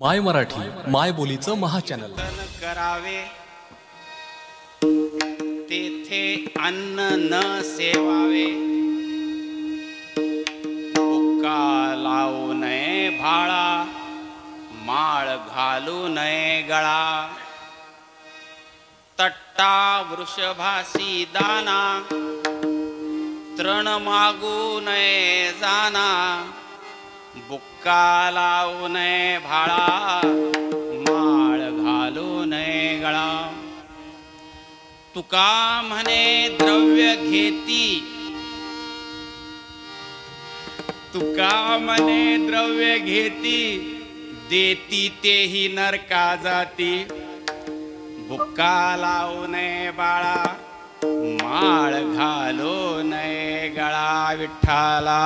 माय मराठी माय बोलीचं महाचॅनल करावे तेथे अन्न न सेवावे, बुक्का लावू नये भाळा, माळ घालू नये गळा, तट्टा वृषभासी दाना, तृण मागू नये जाना, बुक्का लावू नये भाळा, माळ घालू नये गळा. तुका म्हणे द्रव्य घेती, तुका म्हणे द्रव्य घेती, देती तेही नरका जाती. बुक्का लावू नये बाळा, माळ घालू नये गळा. विठ्ठला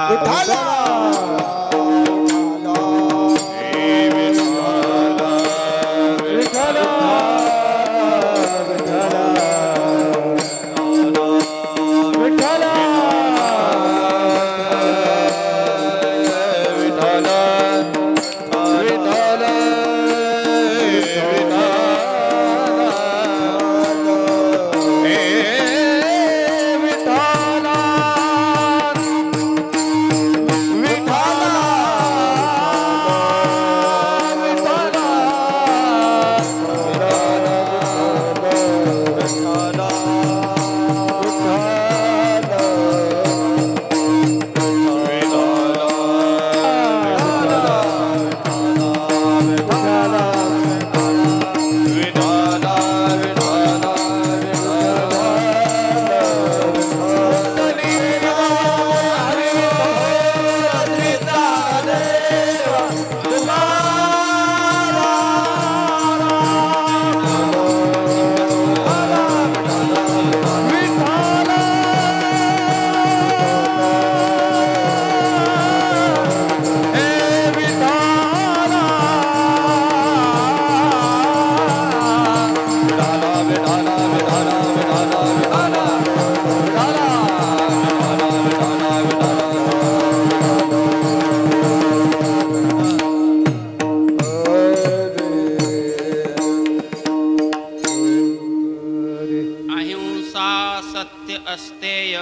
सत्य अस्तेय,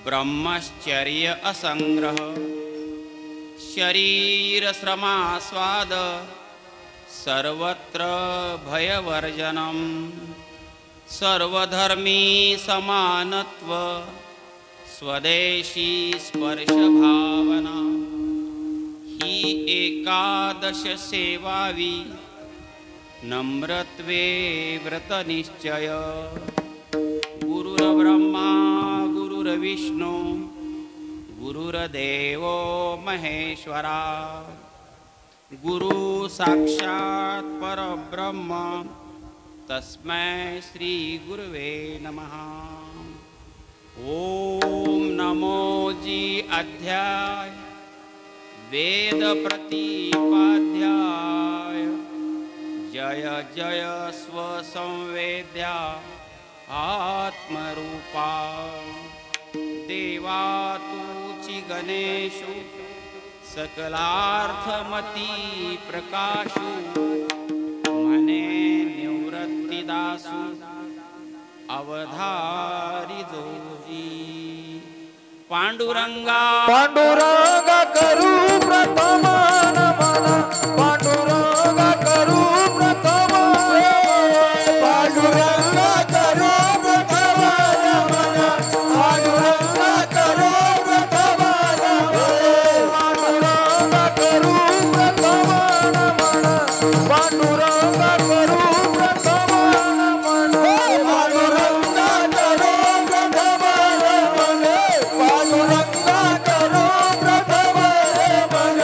ब्रह्मचर्य असंग्रह, शरीर श्रमास्वाद, सर्वत्र भयवर्जनम, सर्वधर्मी समानत्व, स्वदेशी स्पर्श भावना. ही एकादश सेवावी, नम्रत्वे व्रतनिश्चय. गुरुर्ब्रह्मा गुरुर्विष्णु गुरुर्देवो महेश्वरा. गुरु साक्षात् परब्रह्म, तस्मै श्री गुरुवे नमः. ओम नमो जी अध्याय वेद प्रतिपाध्याय. जय जय स्वसंवेद्या आत्मरूपा. देवा तूची गणेशु, सकलार्थमती प्रकाशु. मने निवृत्तिदासु, अवधारी जोजी. पांडुरंगा पांडुरंगा करू प्रथम नमन, पांडुरंगा करू प्रथम नमन, पांडुरंगा करू प्रथम नमन, पांडुरंगा करू प्रथम नमन, पांडुरंगा करू प्रथम नमन, पांडुरंगा करू प्रथम नमन, पांडुरंगा करू प्रथम नमन, पांडुरंगा करू प्रथम नमन.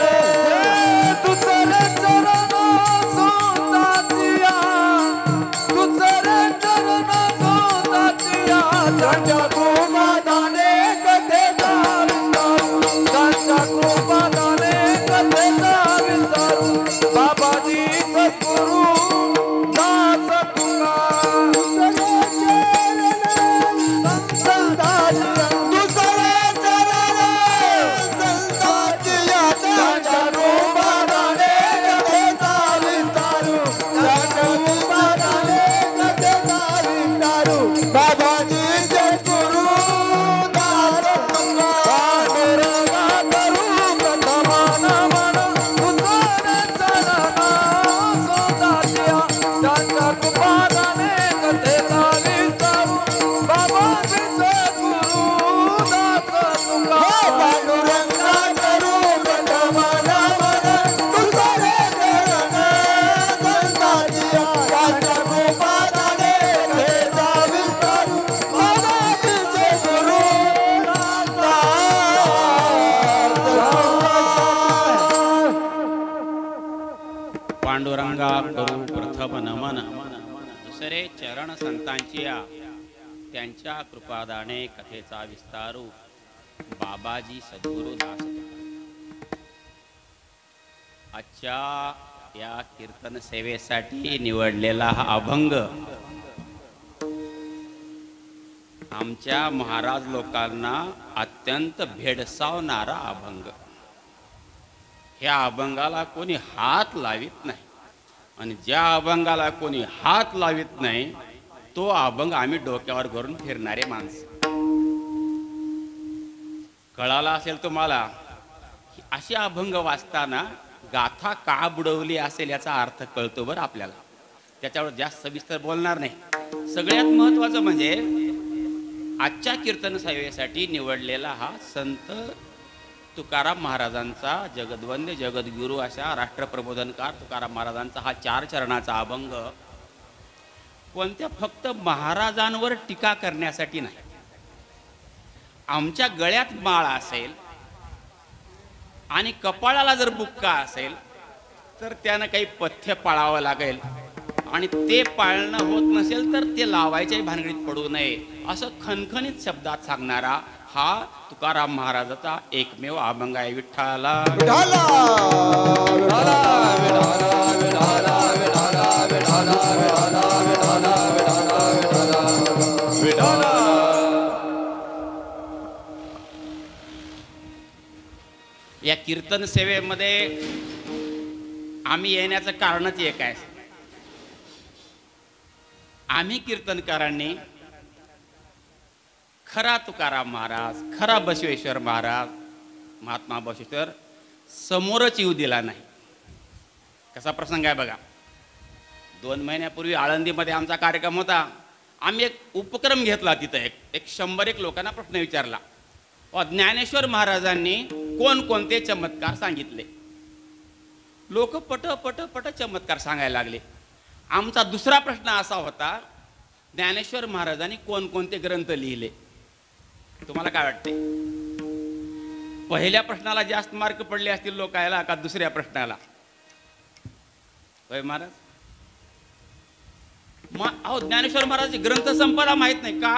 पांडुरंगा करू प्रथम नमन, दुसरे चरण संतांची या, त्यांच्या कृपादाने कथेचा विस्तारू बाबाजी सद्गुरु दास. आजच्या या कीर्तन सेवेसाठी निवडलेला हा अभंग आमच्या महाराज लोकांना अत्यंत भेडसावणारा अभंग. ह्या अभंगाला कोणी हात लावित नाही आणि ज्या अभंगाला कोणी हात लावित नाही तो अभंग आम्ही डोक्यावर करून फिरणारे माणसं. कळाला असेल तुम्हाला अशी अभंग वाचताना गाथा का बुडवली असेल याचा अर्थ कळतो बरं आपल्याला. त्याच्यावर जास्त सविस्तर बोलणार नाही. सगळ्यात महत्त्वाचं म्हणजे आजच्या कीर्तन सेवेसाठी निवडलेला हा संत तुकाराम महाराजांचा जगद्वंद्य जगद्गुरू अशा राष्ट्रप्रबोधनकार तुकाराम महाराजांचा हा 4 चरणाचा अभंग कोणत्या फक्त महाराजांवर टीका करण्यासाठी नाही. आमच्या गळ्यात माळ असेल आणि कपाळाला जर बुक्का असेल तर त्यानं काही पथ्य पाळावं लागेल आणि ते पाळणं होत नसेल तर ते लावायच्याही भानगडीत पडू नये असं खणखणीत शब्दात सांगणारा हा तुकाराम महाराजाचा एकमेव अभंग आहे. विठ्ठला विठाला विठाला विठाला विठाला विठाला विठाला विठाला विठाला विठाला विठाला. या कीर्तन सेवेमध्ये आम्ही येण्याचं कारणच एक आहे. आम्ही कीर्तनकारांनी खरा तुकाराम महाराज, खरा बसवेश्वर महाराज, महात्मा बसवेश्वर समोरच येऊ दिला नाही. कसा प्रसंग आहे बघा. 2 महिन्यापूर्वी आळंदीमध्ये आमचा कार्यक्रम होता. आम्ही एक उपक्रम घेतला. तिथं एक 100 लोकांना प्रश्न विचारला. ज्ञानेश्वर महाराजांनी कोणकोणते चमत्कार सांगितले. लोक पट पट पट चमत्कार सांगायला लागले. आमचा दुसरा प्रश्न असा होता, ज्ञानेश्वर महाराजांनी कोणकोणते ग्रंथ लिहिले. तुम्हाला काय वाटते? पहिल्या प्रश्नाला जास्त मार्क पडले असतील लोकायला का दुसऱ्या प्रश्नाला? होय महाराज. मग ज्ञानेश्वर महाराजांची ग्रंथसंपदा माहीत नाही का?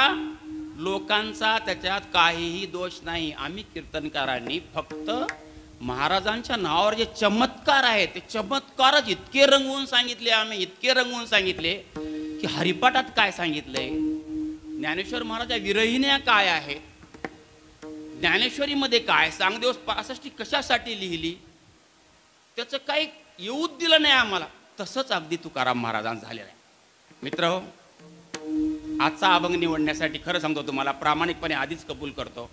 लोकांचा त्याच्यात काहीही दोष नाही. आम्ही कीर्तनकारांनी फक्त महाराजांच्या नावावर जे चमत्कार आहेत ते चमत्कारच इतके रंगवून सांगितले. आम्ही इतके रंगवून सांगितले की हरिपाठात काय सांगितलंय, ज्ञानेश्वर महाराजा विरहिण्या काय आहेत, ज्ञानेश्वरीमध्ये काय, सांगदेव 65 कशासाठी लिहिली, त्याचं काही येऊच दिलं नाही आम्हाला. तसंच अगदी तुकाराम महाराजांचं झालेलं आहे. मित्र, आजचा अभंग निवडण्यासाठी खरं सांगतो तुम्हाला, प्रामाणिकपणे आधीच कबूल करतो,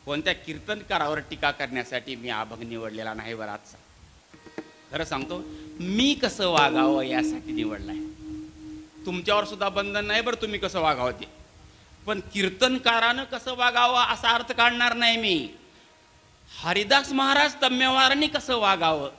कोणत्या कीर्तनकारावर टीका करण्यासाठी मी अभंग निवडलेला नाही. बरं, आजचा खरं सांगतो, मी कसं वागावं यासाठी निवडलाय. तुमच्यावर सुद्धा बंधन नाही बरं तुम्ही कसं वागावं ते, पण कीर्तनकारानं कसं वागावं असा अर्थ काढणार नाही मी. हरिदास महाराज तम्यवारांनी कसं वागावं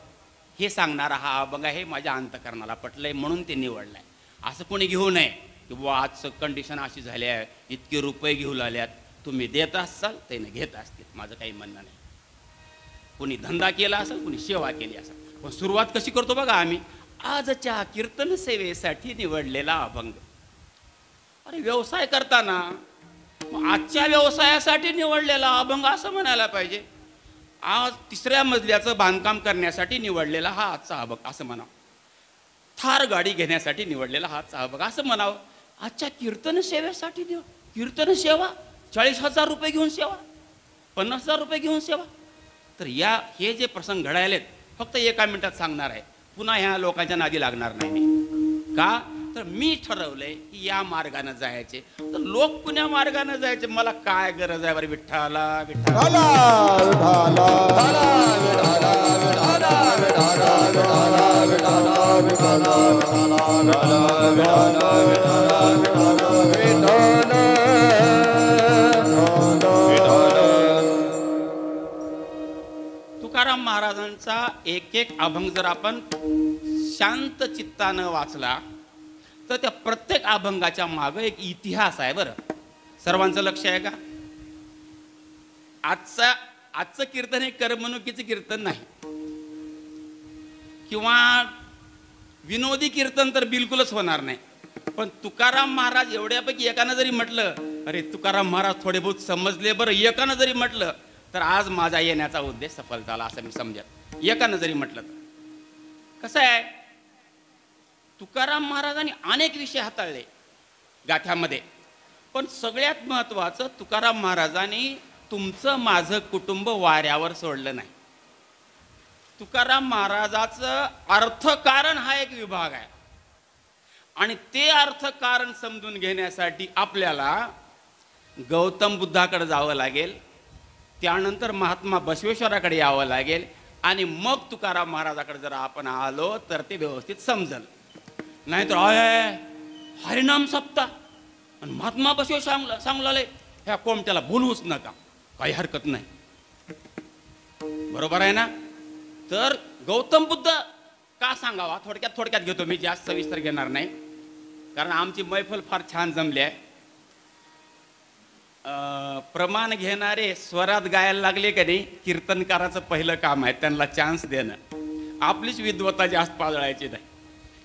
हे सांगणारा हा अभंग आहे. माझ्या अंतकरणाला पटलंय म्हणून ते निवडलाय. असं कोणी घेऊ नये की बुवा आजचं कंडिशन अशी झाली आहे, इतके रुपये घेऊ लागल्यात, तुम्ही देत असाल त्याने घेत असतील, माझं काही म्हणणं नाही. कोणी धंदा केला असेल, कोणी सेवा केली असेल, पण सुरुवात कशी करतो बघा आम्ही, आजच्या कीर्तन सेवेसाठी निवडलेला अभंग. अरे व्यवसाय करताना आजच्या व्यवसायासाठी निवडलेला अभंग असं म्हणायला पाहिजे. आज 3ऱ्या मजल्याचं बांधकाम करण्यासाठी निवडलेला हा आजचा अभंग असं म्हणावं. थार गाडी घेण्यासाठी निवडलेला हा आजचा अभंग असं म्हणावं. आजच्या कीर्तन सेवेसाठी कीर्तन सेवा 40,000 रुपये घेऊन सेवा, 50,000 रुपये घेऊन सेवा. तर हे जे प्रसंग घडायलेत फक्त 1 मिनिटात सांगणार आहे. पुन्हा ह्या लोकांच्या नादी लागणार नाही मी. का तर मी ठरवलंय की या मार्गाने जायचे. तर लोक पुण्या मार्गाने जायचे, मला काय गरज आहे बरं. विठ्ठला विठ्ठला तुकाराम महाराजांचा एक अभंग जर आपण शांत चित्तानं वाचला तर त्या प्रत्येक अभंगाच्या मागे एक इतिहास आहे. बरं, सर्वांचं लक्ष आहे का? आजचं कीर्तन हे करमणुकीचं कीर्तन नाही किंवा विनोदी कीर्तन तर बिलकुलच होणार नाही. पण तुकाराम महाराज एवढ्यापैकी एकानं जरी म्हटलं, अरे तुकाराम महाराज थोडे बहुत समजले बरं, एकानं जरी म्हटलं तर आज माझा येण्याचा उद्देश सफल झाला असं मी समजेल. एकानं जरी म्हटलं तर कसं आहे, तुकाराम महाराजांनी अनेक विषय हाताळले गाथ्यामध्ये, पण सगळ्यात महत्वाचं तुकाराम महाराजांनी तुमचं माझं कुटुंब वाऱ्यावर सोडलं नाही. तुकाराम महाराजाचं अर्थकारण हा एक विभाग आहे आणि ते अर्थकारण समजून घेण्यासाठी आपल्याला गौतम बुद्धाकडे जावं लागेल, त्यानंतर महात्मा बसवेश्वराकडे यावं लागेल आणि मग तुकाराम महाराजाकडे जर आपण आलो तर ते व्यवस्थित समजल. नाहीतर आय हरिनाम सप्ताह आणि महात्मा बसवेश्वर सांगू लागले, ह्या कोमट्याला बोलवूच नका, काही हरकत नाही. बरोबर आहे ना? तर गौतम बुद्ध का सांगावा, थोडक्यात घेतो मी, जास्त सविस्तर घेणार नाही कारण आमची मैफल फार छान जमली आहे. प्रमाण घेणारे स्वरात गायला लागले का नाही, कीर्तनकाराचं पहिलं काम आहे त्यांना चान्स देणं. आपलीच विद्वत्ता जास्त पाजळायची नाही.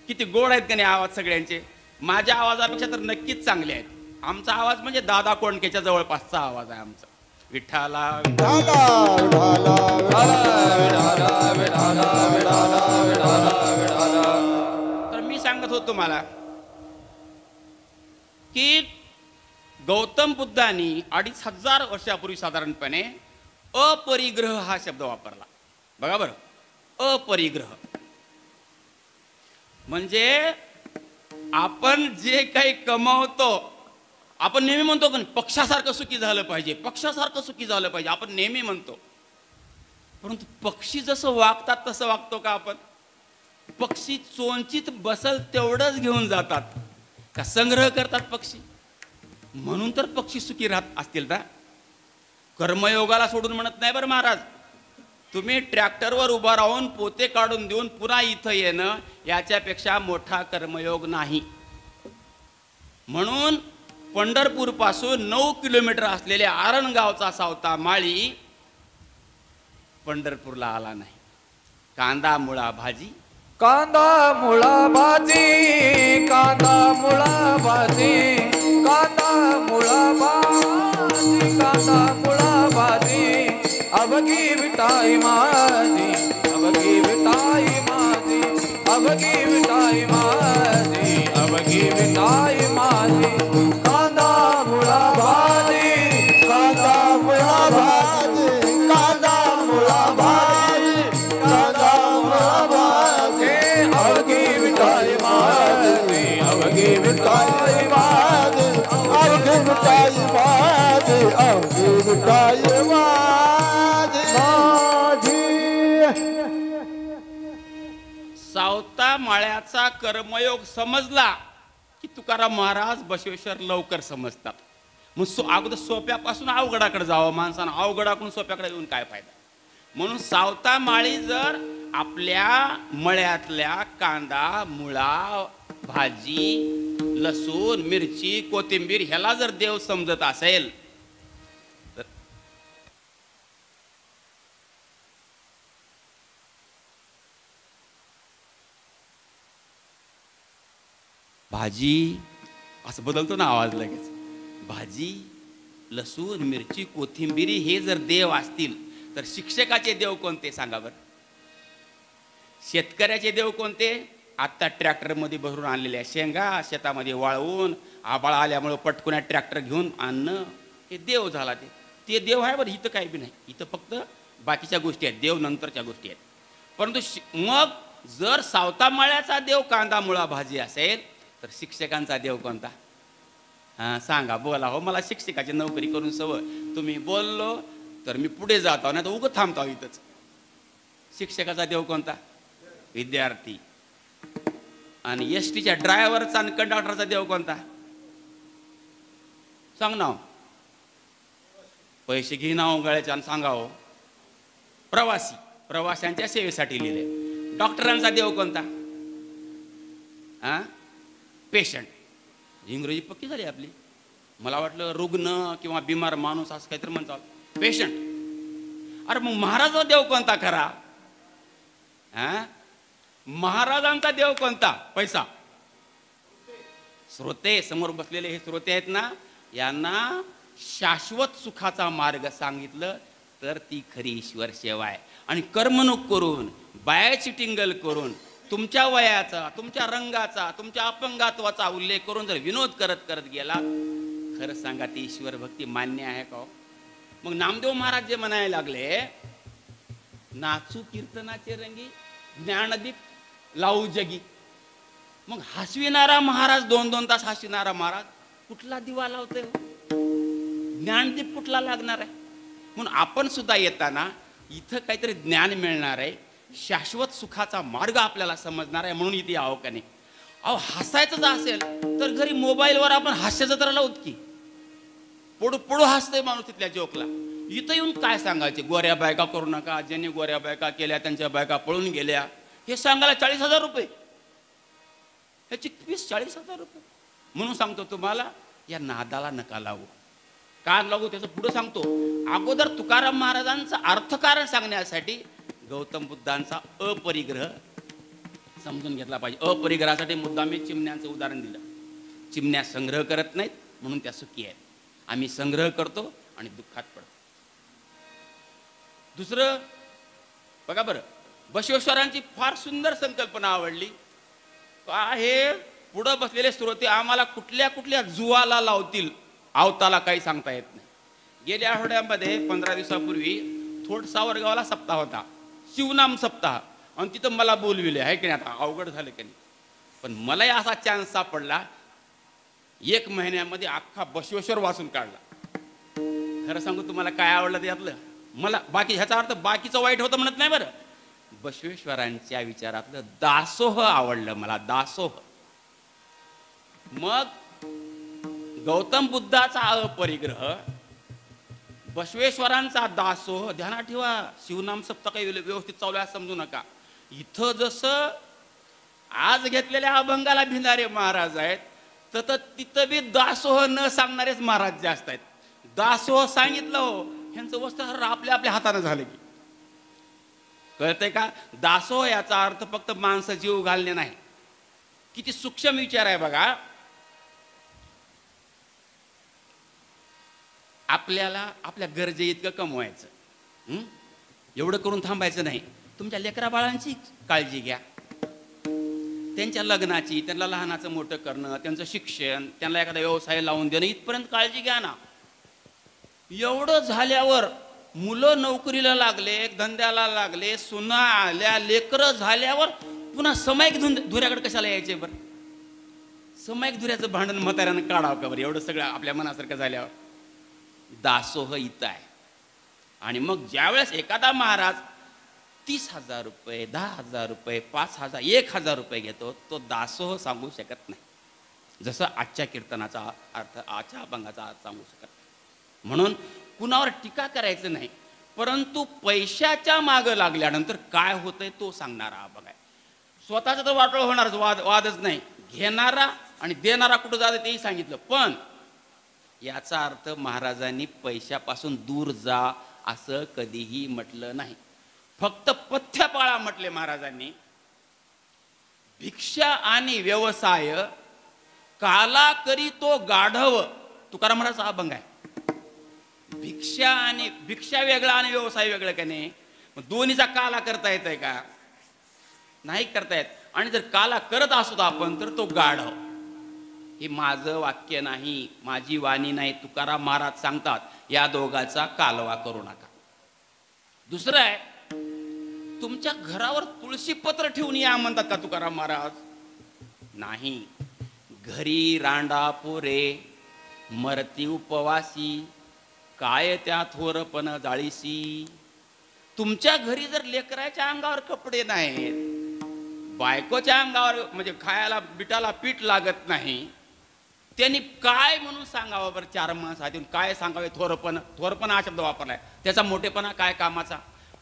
किती गोड आहेत का नाही आवाज सगळ्यांचे, माझ्या आवाजापेक्षा तर नक्कीच चांगले आहेत. आमचा आवाज म्हणजे दादा कोंडकेच्या जवळपासचा आवाज आहे आमचा. विठ्ठला तर मी सांगत होतो तुम्हाला की गौतम बुद्धांनी 2500 वर्षापूर्वी साधारणपणे अपरिग्रह हा शब्द वापरला. बघा बरं, अपरिग्रह म्हणजे आपण जे काही कमावतो, आपण नेहमी म्हणतो पण पक्षासारखं सुखी झालं पाहिजे, पक्षासारखं सुखी झालं पाहिजे, आपण नेहमी म्हणतो. परंतु पक्षी जसं वागतात तसं वागतो का आपण? पक्षी चोंचीत बसल तेवढंच घेऊन जातात का संग्रह करतात पक्षी? म्हणून तर पक्षी सुखी राहत असतील ना. कर्मयोगाला सोडून म्हणत नाही बरं महाराज. तुम्ही ट्रॅक्टरवर उभा राहून पोते काढून देऊन पुन्हा इथं येणं याच्यापेक्षा मोठा कर्मयोग नाही. म्हणून पंढरपूर पासून 9 किलोमीटर असलेल्या आरणगावचा सावता माळी पंढरपूरला आला नाही. कांदा मुळा भाजी, कांदा मुळा भाजी, कांदा मुळा भाजी, कांदा मुळा भाजी, कांदा मुळा भाजी, अबकी विटाई माझी, अबकी विटाई माझी, अबकी विटाई माझी, अबकी विटाई माझी. कांदा मुळा भाजी, कांदा मुळा भाजी, कांदा मुळा भाजी, कांदा मुळा भाजी, अबकी विटाई माझी, अबकी विटाई माझी, अबकी विटाई माझी, अबकी विटाई सावता माळ्याचा कर्मयोग समजला की तुकाराम महाराज बसवेश्वर लवकर समजतात. मग अगोदर सोप्यापासून अवघडाकडे जावं माणसानं, अवघडाकडून सोप्याकडे येऊन काय फायदा. म्हणून सावता माळी जर आपल्या मळ्यातल्या कांदा मुळा भाजी लसूण मिरची कोथिंबीर ह्याला जर देव समजत असेल तर भाजी असं बदलतो ना आवाज लगेच. भाजी लसूण मिरची कोथिंबिरी हे जर देव असतील तर शिक्षकाचे देव कोणते सांगा बरं? शेतकऱ्याचे देव कोणते? आत्ता ट्रॅक्टरमध्ये भरून आणलेल्या शेंगा शेतामध्ये वाळवून आबाळ आल्यामुळं पटकून ट्रॅक्टर घेऊन आणणं हे देव झाला. ते देव आहे बरं. इथं काही बी नाही, इथं फक्त बाकीच्या गोष्टी आहेत, देव नंतरच्या गोष्टी आहेत. परंतु मग जर सावता माळ्याचा देव कांदा मुळा भाजी असेल तर शिक्षकांचा देव कोणता? हां सांगा, बोला हो. मला शिक्षकाची नोकरी करून सवय. तुम्ही बोललो तर मी पुढे जातो, नाही तर उगं थांबतो इथंच. शिक्षकाचा देव कोणता? विद्यार्थी. आणि एसटीच्या ड्रायव्हरचा आणि कंडक्टरचा देव कोणता? सांग ना. पैसे घे ना गळ्याच्या आणि सांगा हो. प्रवासी, प्रवाशांच्या सेवेसाठी लिहिले. डॉक्टरांचा देव कोणता? हां पेशंट. इंग्रजी पक्की झाली आपली. मला वाटलं रुग्ण किंवा बिमार माणूस असं काहीतरी म्हणतात. पेशंट. अरे मग महाराजाचा देव कोणता खरा? हां महाराजांचा देव कोणता? पैसा. श्रोते समोर बसलेले हे श्रोते आहेत ना, यांना शाश्वत सुखाचा मार्ग सांगितलं तर ती खरी ईश्वर सेवा आहे. आणि कर्मणूक करून, बायाची टिंगल करून, तुमच्या वयाचा, तुमच्या रंगाचा, तुमच्या अपंगात्वाचा उल्लेख करून जर विनोद करत करत गेला, खरं सांगा ती ईश्वर भक्ती मान्य आहे का? मग नामदेव महाराज जे म्हणायला लागले, नाचू कीर्तनाचे रंगी, ज्ञानदीप लावू जगी. मग हसविणारा महाराज, 2-2 तास हसविणारा महाराज कुठला दिवा लावतोय? ज्ञानदीप कुठला लागणार आहे? म्हणून आपण सुद्धा येताना इथं काहीतरी ज्ञान मिळणार आहे, शाश्वत सुखाचा मार्ग आपल्याला समजणार आहे, म्हणून इथे यावं का नाही? अहो, हसायचं जर असेल तर घरी मोबाईलवर आपण हास्याचं तर लावत की, पुढं पुढं हसतंय माणूस तिथल्या जोकला. इथं येऊन काय सांगायचे? गोऱ्या बायका करू नका, ज्यांनी गोऱ्या बायका केल्या त्यांच्या बायका पळून गेल्या, हे सांगायला 40,000 रुपये, ह्याची फीस 40,000 रुपये. म्हणून सांगतो तुम्हाला, या नादाला नका लागू. का लागू त्याचं पुढं सांगतो. अगोदर तुकाराम महाराजांचं अर्थकारण सांगण्यासाठी गौतम बुद्धांचा अपरिग्रह समजून घेतला पाहिजे. अपरिग्रहासाठी मुद्दाम मी चिमण्यांचं उदाहरण दिलं. चिमण्या संग्रह करत नाहीत म्हणून त्या सुखी आहेत. आम्ही संग्रह करतो आणि दुःखात पडतो. दुसरं बघा बरं, बसवेश्वरांची फार सुंदर संकल्पना आवडली. का हे पुढं बसलेले श्रोते आम्हाला कुठल्या कुठल्या जुवाला लावतील आवताला काही सांगता येत नाही. गेल्या आठवड्यामध्ये 15 दिवसापूर्वी थोड सावरगावला सप्ताह होता, शिवनाम सप्ताह, आणि तिथं मला बोलविले आहे की नाही. आता अवघड झालं की नाही, पण मलाही असा चान्स सापडला, 1 महिन्यामध्ये अख्खा बसवेश्वर वाचून काढला. खरं सांगू तुम्हाला काय आवडलं त्यातलं? मला बाकी, ह्याचा अर्थ बाकीचं वाईट होतं म्हणत नाही बरं, बसवेश्वरांच्या विचारातलं दासोह आवडलं मला, दासोह. मग गौतम बुद्धाचा अपरिग्रह, बसवेश्वरांचा दासोह. ध्यानात ठेवा, शिवनाम सप्ताह काही व्यवस्थित चालू आहे समजू नका. इथं जसं आज घेतलेल्या अभंगाला भिनारे महाराज आहेत, तर तिथं बी दासोह न सांगणारेच महाराज जास्त आहेत. दासोह सांगितलं हो, ह्यांचं वस्त्र आपल्या आपल्या हाताने झालं की, कळतंय का? दासोह याचा अर्थ फक्त माणसं जीव घालणे नाही. किती सूक्ष्म विचार आहे बघा. आपल्याला आपल्या गरजे इतकं कमवायचं, एवढं करून थांबायचं नाही. तुमच्या लेकरा बाळांची काळजी घ्या, त्यांच्या लग्नाची, त्यांना लहानाचं मोठं करणं, त्यांचं शिक्षण, त्यांना एखादा व्यवसाय लावून देणं, इथपर्यंत काळजी घ्या ना. एवढं झाल्यावर मुलं नोकरीला लागले, धंद्याला लागले, सुना आल्या, लेकरं झाल्यावर पुन्हा सामायिक धुऱ्याकडे कशाला यायचे बरं? सामायिक धुऱ्याचं भांडण म्हाताऱ्यानं काढावं का बरं? एवढं सगळं आपल्या मनासारखं झाल्यावर. दासोह इथं आहे. आणि मग ज्यावेळेस एखादा महाराज 30,000 रुपये, 10,000 रुपये, 5,000, 1,000 रुपये घेतो, तो दासोह सांगू शकत नाही. जसं आजच्या कीर्तनाचा अर्थ, आजच्या अभंगाचा अर्थ सांगू शकत नाही. म्हणून कुणावर टीका करायचं नाही, परंतु पैशाच्या मागं लागल्यानंतर काय होतंय तो सांगणारा अभंग आहे. स्वतःचं तर वाटोळ होणारच, वादच नाही. घेणारा आणि देणारा कुठं जातं तेही सांगितलं. पण याचा अर्थ महाराजांनी पैशापासून दूर जा असं कधीही म्हटलं नाही. फक्त पथ्यपाळा म्हटले महाराजांनी. भिक्षा आणि व्यवसाय काला करी तो गाढव, तुकाराम महाराजांचा अभंग आहे. भिक्षा वेगळा आणि व्यवसाय वेगळं का नाही? दोन्हीचा काला करता येतंय का? नाही करता येत. आणि जर काला करत असतो आपण तर तो गाढव. हे माझं वाक्य नाही, माझी वाणी नाही, तुकाराम महाराज सांगतात. या दोघाचा कालवा करू नका. दुसरं आहे, तुमच्या घरावर तुळशी पत्र ठेवून या म्हणतात का तुकाराम महाराज? नाही. घरी रांडा पोरे मरती उपवासी, काय त्या थोरपण जाळीसी. तुमच्या घरी जर लेकराच्या अंगावर कपडे नाहीत, बायकोच्या अंगावर म्हणजे खायला बिटाला पीठ लागत नाही, त्यांनी काय म्हणून सांगावं बरं? 4 माणसात येऊन काय सांगावे? थोरपण हा शब्द वापरलाय, त्याचा मोठेपणा काय कामाचा?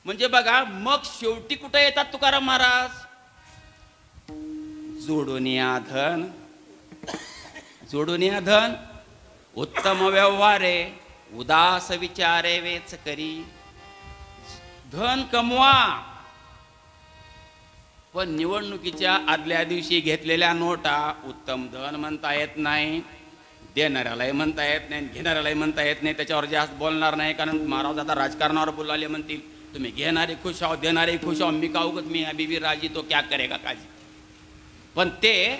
म्हणजे बघा, मग शेवटी कुठे येतात तुकाराम महाराज? जोडून या धन, जोडून या धन, उत्तम व्यवहारे, उदास विचारे वेच करी. धन कमवा, पण निवडणुकीच्या आदल्या दिवशी घेतलेल्या नोटा उत्तम धन म्हणता येत नाही, देणाऱ्यालाही म्हणता येत नाही, घेणाऱ्यालाही म्हणता येत नाही. त्याच्यावर जास्त बोलणार नाही, कारण महाराज आता राजकारणावर बोलाले म्हणतील तुम्ही घेणारे खुश आहो देणारे खुश आहो, मी का उगत मी अभी भी राजी तो क्या करेगा काजी. पण ते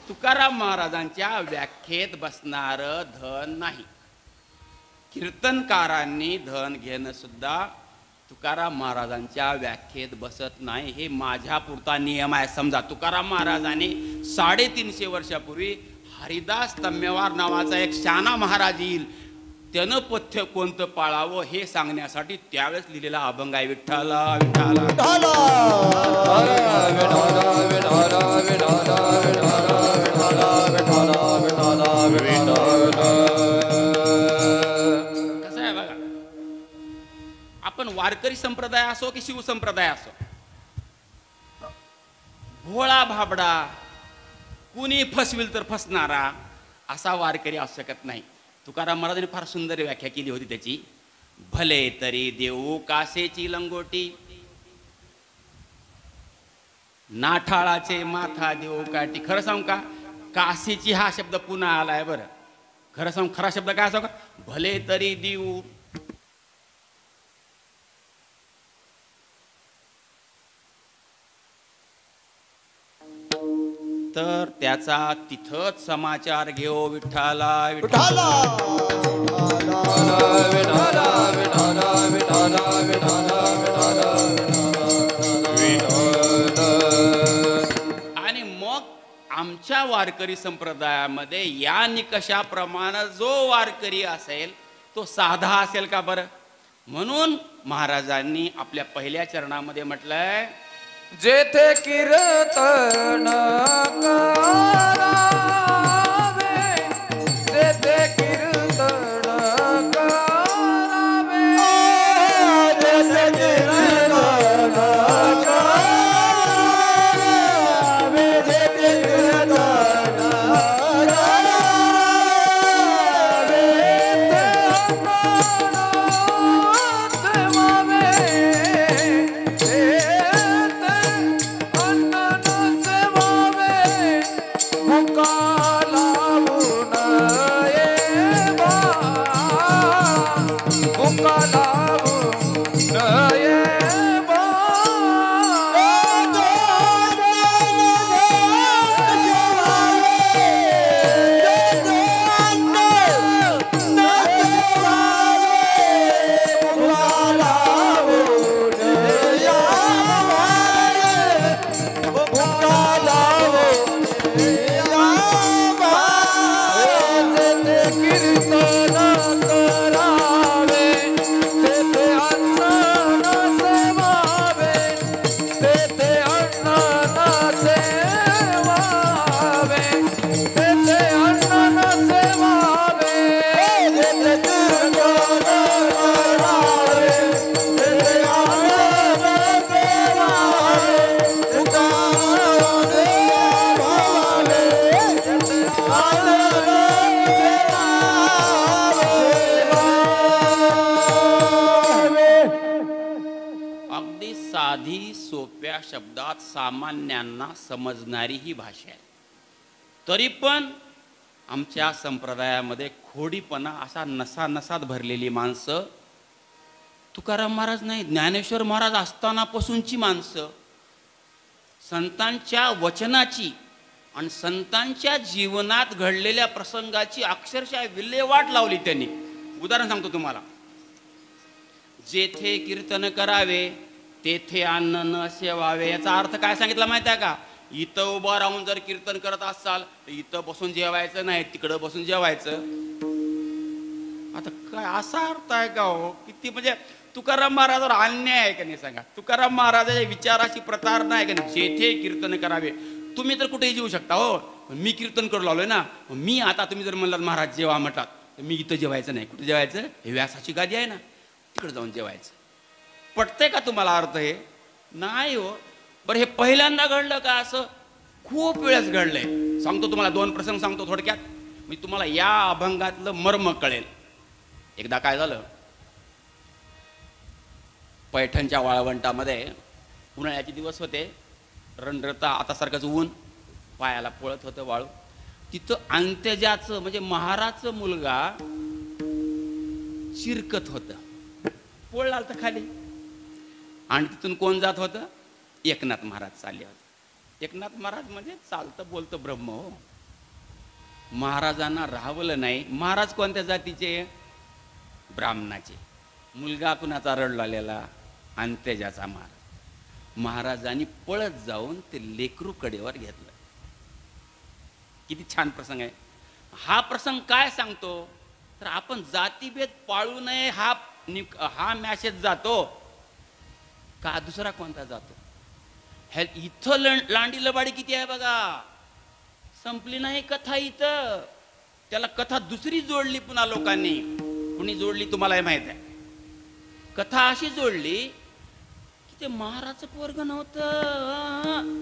तुकाराम महाराजांच्या व्याख्येत बसणारं धन नाही. कीर्तनकारांनी धन घेणं सुद्धा तुकाराम महाराजांच्या व्याख्येत बसत नाही. हे माझ्या पुरता नियम आहे. समजा तुकाराम महाराजांनी 350 वर्षापूर्वी हरिदास तम्यवार नावाचा एक शाना महाराज येईल, त्यानं पथ्य कोणतं पाळावं हे सांगण्यासाठी त्यावेळेस लिहिलेला अभंग आहे. विठ्ठला विठ्ठला कसं आहे बघा, आपण वारकरी संप्रदाय असो की शिवसंप्रदाय असो, भोळा भाबडा कुणी फसविल तर फसणारा असा वारकरी असू शकत नाही. तुकाराम महाराजांनी फार सुंदर व्याख्या केली होती त्याची. भले तरी देऊ कासेची लंगोटी, नाठाळाचे माथा देऊ काठी. खरं सांगू का, कासेची हा शब्द पुन्हा आलाय बरं. खरं सांगू, खरा शब्द काय असो का, भले तरी देऊ. तर त्याचा तिथंच समाचार घेऊ. विठ्ठला विठ्ठला आणि मग आमच्या वारकरी संप्रदायामध्ये या निकषाप्रमाणे जो वारकरी असेल तो साधा असेल का बरं. म्हणून महाराजांनी आपल्या पहिल्या चरणामध्ये म्हटलंय, जेथे कीर्तन करावे, जेथे कीर्तन करावे, जेथे कीर्तन करावे, जेथे कीर्तन करावे, ते सोप्या शब्दात सामान्यांना समजणारी ही भाषा आहे. तरी पण आमच्या संप्रदायामध्ये खोडीपणा असा नसानसात भरलेली माणसं, तुकाराम महाराज नाही, ज्ञानेश्वर महाराज असतानापासूनची माणसं संतांच्या वचनाची आणि संतांच्या जीवनात घडलेल्या प्रसंगाची अक्षरशः विल्हेवाट लावली त्यांनी. उदाहरण सांगतो तुम्हाला. जेथे कीर्तन करावे तेथे अन्न न सेवावे. याचा अर्थ काय सांगितला माहिती आहे का? इथं उभं राहून जर कीर्तन करत असाल तर इथं बसून जेवायचं नाही, तिकडं बसून जेवायचं. आता काय असा अर्थ आहे का हो? किती म्हणजे तुकाराम महाराजावर अन्याय आहे का नाही सांगा? तुकाराम महाराजाच्या विचाराशी प्रतारणा आहे का नाही? जेथे कीर्तन करावे. तुम्ही तर कुठेही जेवू शकता हो, मी कीर्तन करू लागलोय ना. मी आता तुम्ही जर म्हणलात महाराज जेवा म्हटलात तर मी इथं जेवायचं नाही. कुठे जेवायचं? हे व्यासाची गादी आहे ना, तिकडे जाऊन जेवायचं. पटतंय का तुम्हाला अर्थ? हे नाही हो. बरं, हे पहिल्यांदा घडलं का? असं खूप वेळेस घडलंय. सांगतो तुम्हाला, 2 प्रसंग सांगतो थोडक्यात, मी तुम्हाला या अभंगातलं मर्म कळेल. एकदा काय झालं, पैठणच्या वाळवंटामध्ये उन्हाळ्याचे दिवस होते रणरता आता सारखंच ऊन पायाला पळत होतं वाळू. तिथं अंत्यजाचं म्हणजे महाराजचं मुलगा शिरकत होतं, पळला तर खाली. आणि तिथून कोण जात होतं? एकनाथ महाराज चालले होते. एकनाथ महाराज म्हणजे चालतं बोलतं ब्रह्म हो. महाराजांना राहवलं नाही. महाराज कोणत्या जातीचे? ब्राह्मणाचे. मुलगा कुणाचा रडलेला? अंत्यजाचा महाराज. महाराजांनी पळत जाऊन ते लेकरू कडेवर घेतलं. किती छान प्रसंग आहे हा. प्रसंग काय सांगतो तर आपण जातीभेद पाळू नये हा मॅसेज जातो का दुसरा कोणता जातो? इथं लांडी लबाडी किती आहे बघा. संपली नाही कथा इथं. त्याला कथा दुसरी जोडली पुन्हा लोकांनी. कुणी जोडली तुम्हालाही माहित आहे. कथा अशी जोडली की ते महाराजचं पोरग नव्हतं.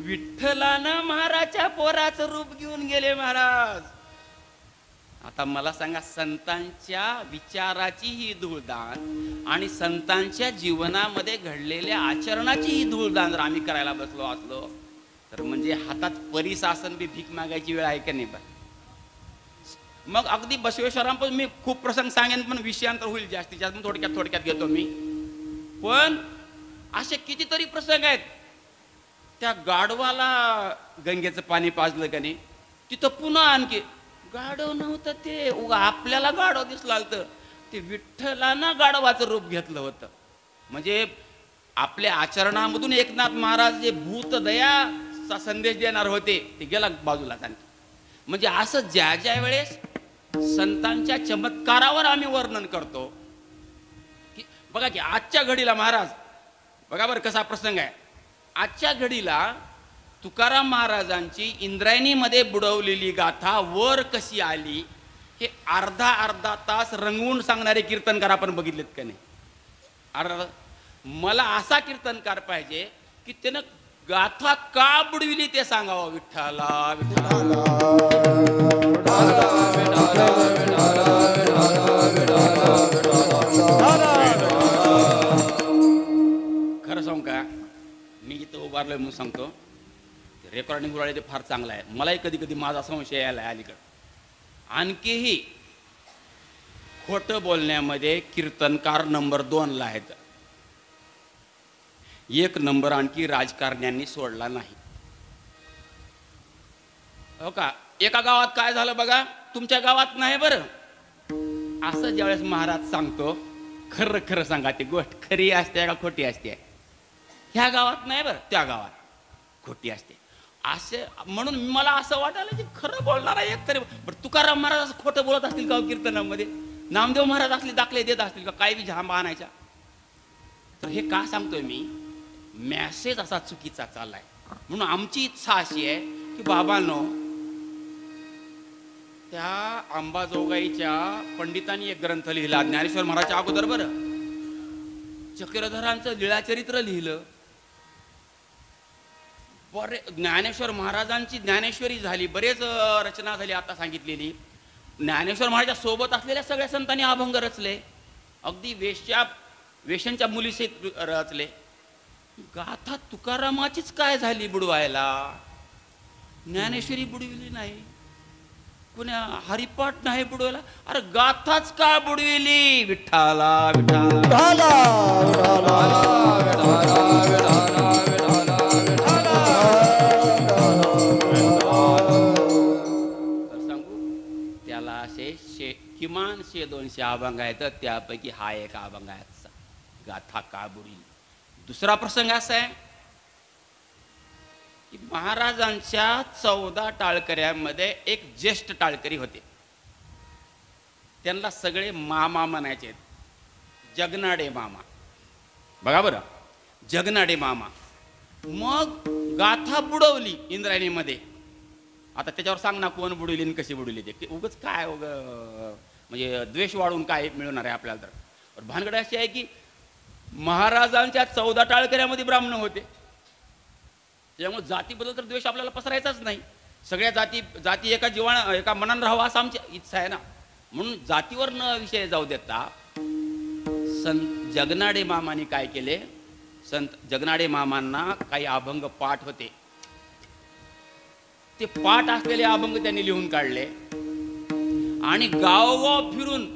विठ्ठलानं महाराजच्या पोराचं रूप घेऊन गेले महाराज. आता मला सांगा, संतांच्या विचाराची ही धूळदान आणि संतांच्या जीवनामध्ये घडलेल्या आचरणाची ही धूळदान जर आम्ही करायला बसलो असलो तर म्हणजे हातात परीस आसन बी भीक मागायची वेळ आहे का नाही? मग अगदी बसवेश्वरांपासून मी खूप प्रसंग सांगेन पण विषयांतर होईल जास्तीत जास्त, थोडक्यात घेतो मी. पण असे कितीतरी प्रसंग आहेत. त्या गाढवाला गंगेचं पाणी पाजलं का नाही, तिथं पुन्हा आणखी गाढव नव्हतं ते, उगा आपल्याला गाढव दिसला तर ते विठ्ठलानं गाढवाचं रूप घेतलं होतं. म्हणजे आपल्या आचरणामधून एकनाथ महाराज जे भूत दयाचा संदेश देणार होते ते गेला बाजूला आणखी. म्हणजे असं ज्या ज्या वेळेस संतांच्या चमत्कारावर आम्ही वर्णन करतो की बघा की आजच्या घडीला महाराज बघा बरं कसा प्रसंग आहे. आजच्या घडीला तुकाराम महाराजांची इंद्रायणीमध्ये बुडवलेली गाथा वर कशी आली हे अर्धा तास रंगवून सांगणारे कीर्तनकार आपण बघितलेत का नाही? मला असा कीर्तनकार पाहिजे की त्यानं गाथा का बुडविली ते सांगावं. विठ्ठला विठ्ठला खरं सांगू का, मी इथं उभारलोय म्हणून सांगतो. रेकॉर्डिंग उराळे ते फार चांगलं आहे. मलाही कधी कधी माझा संशय यायला अलीकडे. आणखीही खोटं बोलण्यामध्ये कीर्तनकार नंबर 2 ला आहेत. 1 नंबर आणखी राजकारण्यांनी सोडला नाही. हो का? एका गावात काय झालं बघा, तुमच्या गावात नाही बरं. असं ज्यावेळेस महाराज सांगतो खरं खरं सांगा ती गोष्ट खरी असते का खोटी असते? ह्या गावात नाही बरं, त्या गावात खोटी असते. असे म्हणून मला असं वाटायला की खरं बोलणारा एक तरी बरं. तुकाराम महाराज असं खोटं बोलत असतील का कीर्तनामध्ये? नामदेव महाराज असले दाखले देत असतील का? काय बी झांबा आणायच्या? तर हे का सांगतोय मी? मॅसेज असा चुकीचा चाललाय. म्हणून आमची इच्छा अशी आहे की बाबांनो, त्या अंबाजोगाईच्या पंडितांनी एक ग्रंथ लिहिला ज्ञानेश्वर महाराजच्या अगोदर बरं. चक्रधरांचं लीळाचरित्र लिहिलं. बरे ज्ञानेश्वर महाराजांची ज्ञानेश्वरी झाली, बरेच रचना झाली आता सांगितलेली. ज्ञानेश्वर महाराजांच्या सोबत असलेल्या सगळ्या संतांनी अभंग रचले. अगदी वेश्यांच्या मुलीसहित रचले. गाथा तुकारामाचीच काय झाली बुडवायला? ज्ञानेश्वरी बुडविली नाही, कुण्या हरिपाठ नाही बुडवायला. अरे गाथाच का बुडविली? विठ्ठला विठ्ठला किमान 100-200 अभंग आहेत. त्यापैकी हा एक अभंग आहे गाथा का बुडली. दुसरा प्रसंग असा आहे की महाराजांच्या 14 टाळकऱ्यांमध्ये एक ज्येष्ठ टाळकरी होते. त्यांना सगळे मामा म्हणायचे. जगनाडे मामा. बघा बरं, जगनाडे मामा. मग गाथा बुडवली इंद्रायणीमध्ये. आता त्याच्यावर सांग ना कोण बुडवली आणि कशी बुडवली ते. उगाच काय म्हणजे द्वेष वाढून काय मिळणार आहे आपल्याला? तर भानगड अशी आहे की महाराजांच्या 14 टाळकऱ्यामध्ये ब्राह्मण होते. त्यामुळे जातीबद्दल तर द्वेष आपल्याला पसरायचाच नाही. सगळ्या जाती एका मनानं राहावं असं आमची इच्छा आहे ना. म्हणून जातीवर न विषय जाऊ देता जगनाडे मामाने काय केले, संत जगनाडे मामांना काही अभंग पाठ होते. ते पाठ असलेले अभंग त्यांनी लिहून काढले आणि गावोगाव फिरून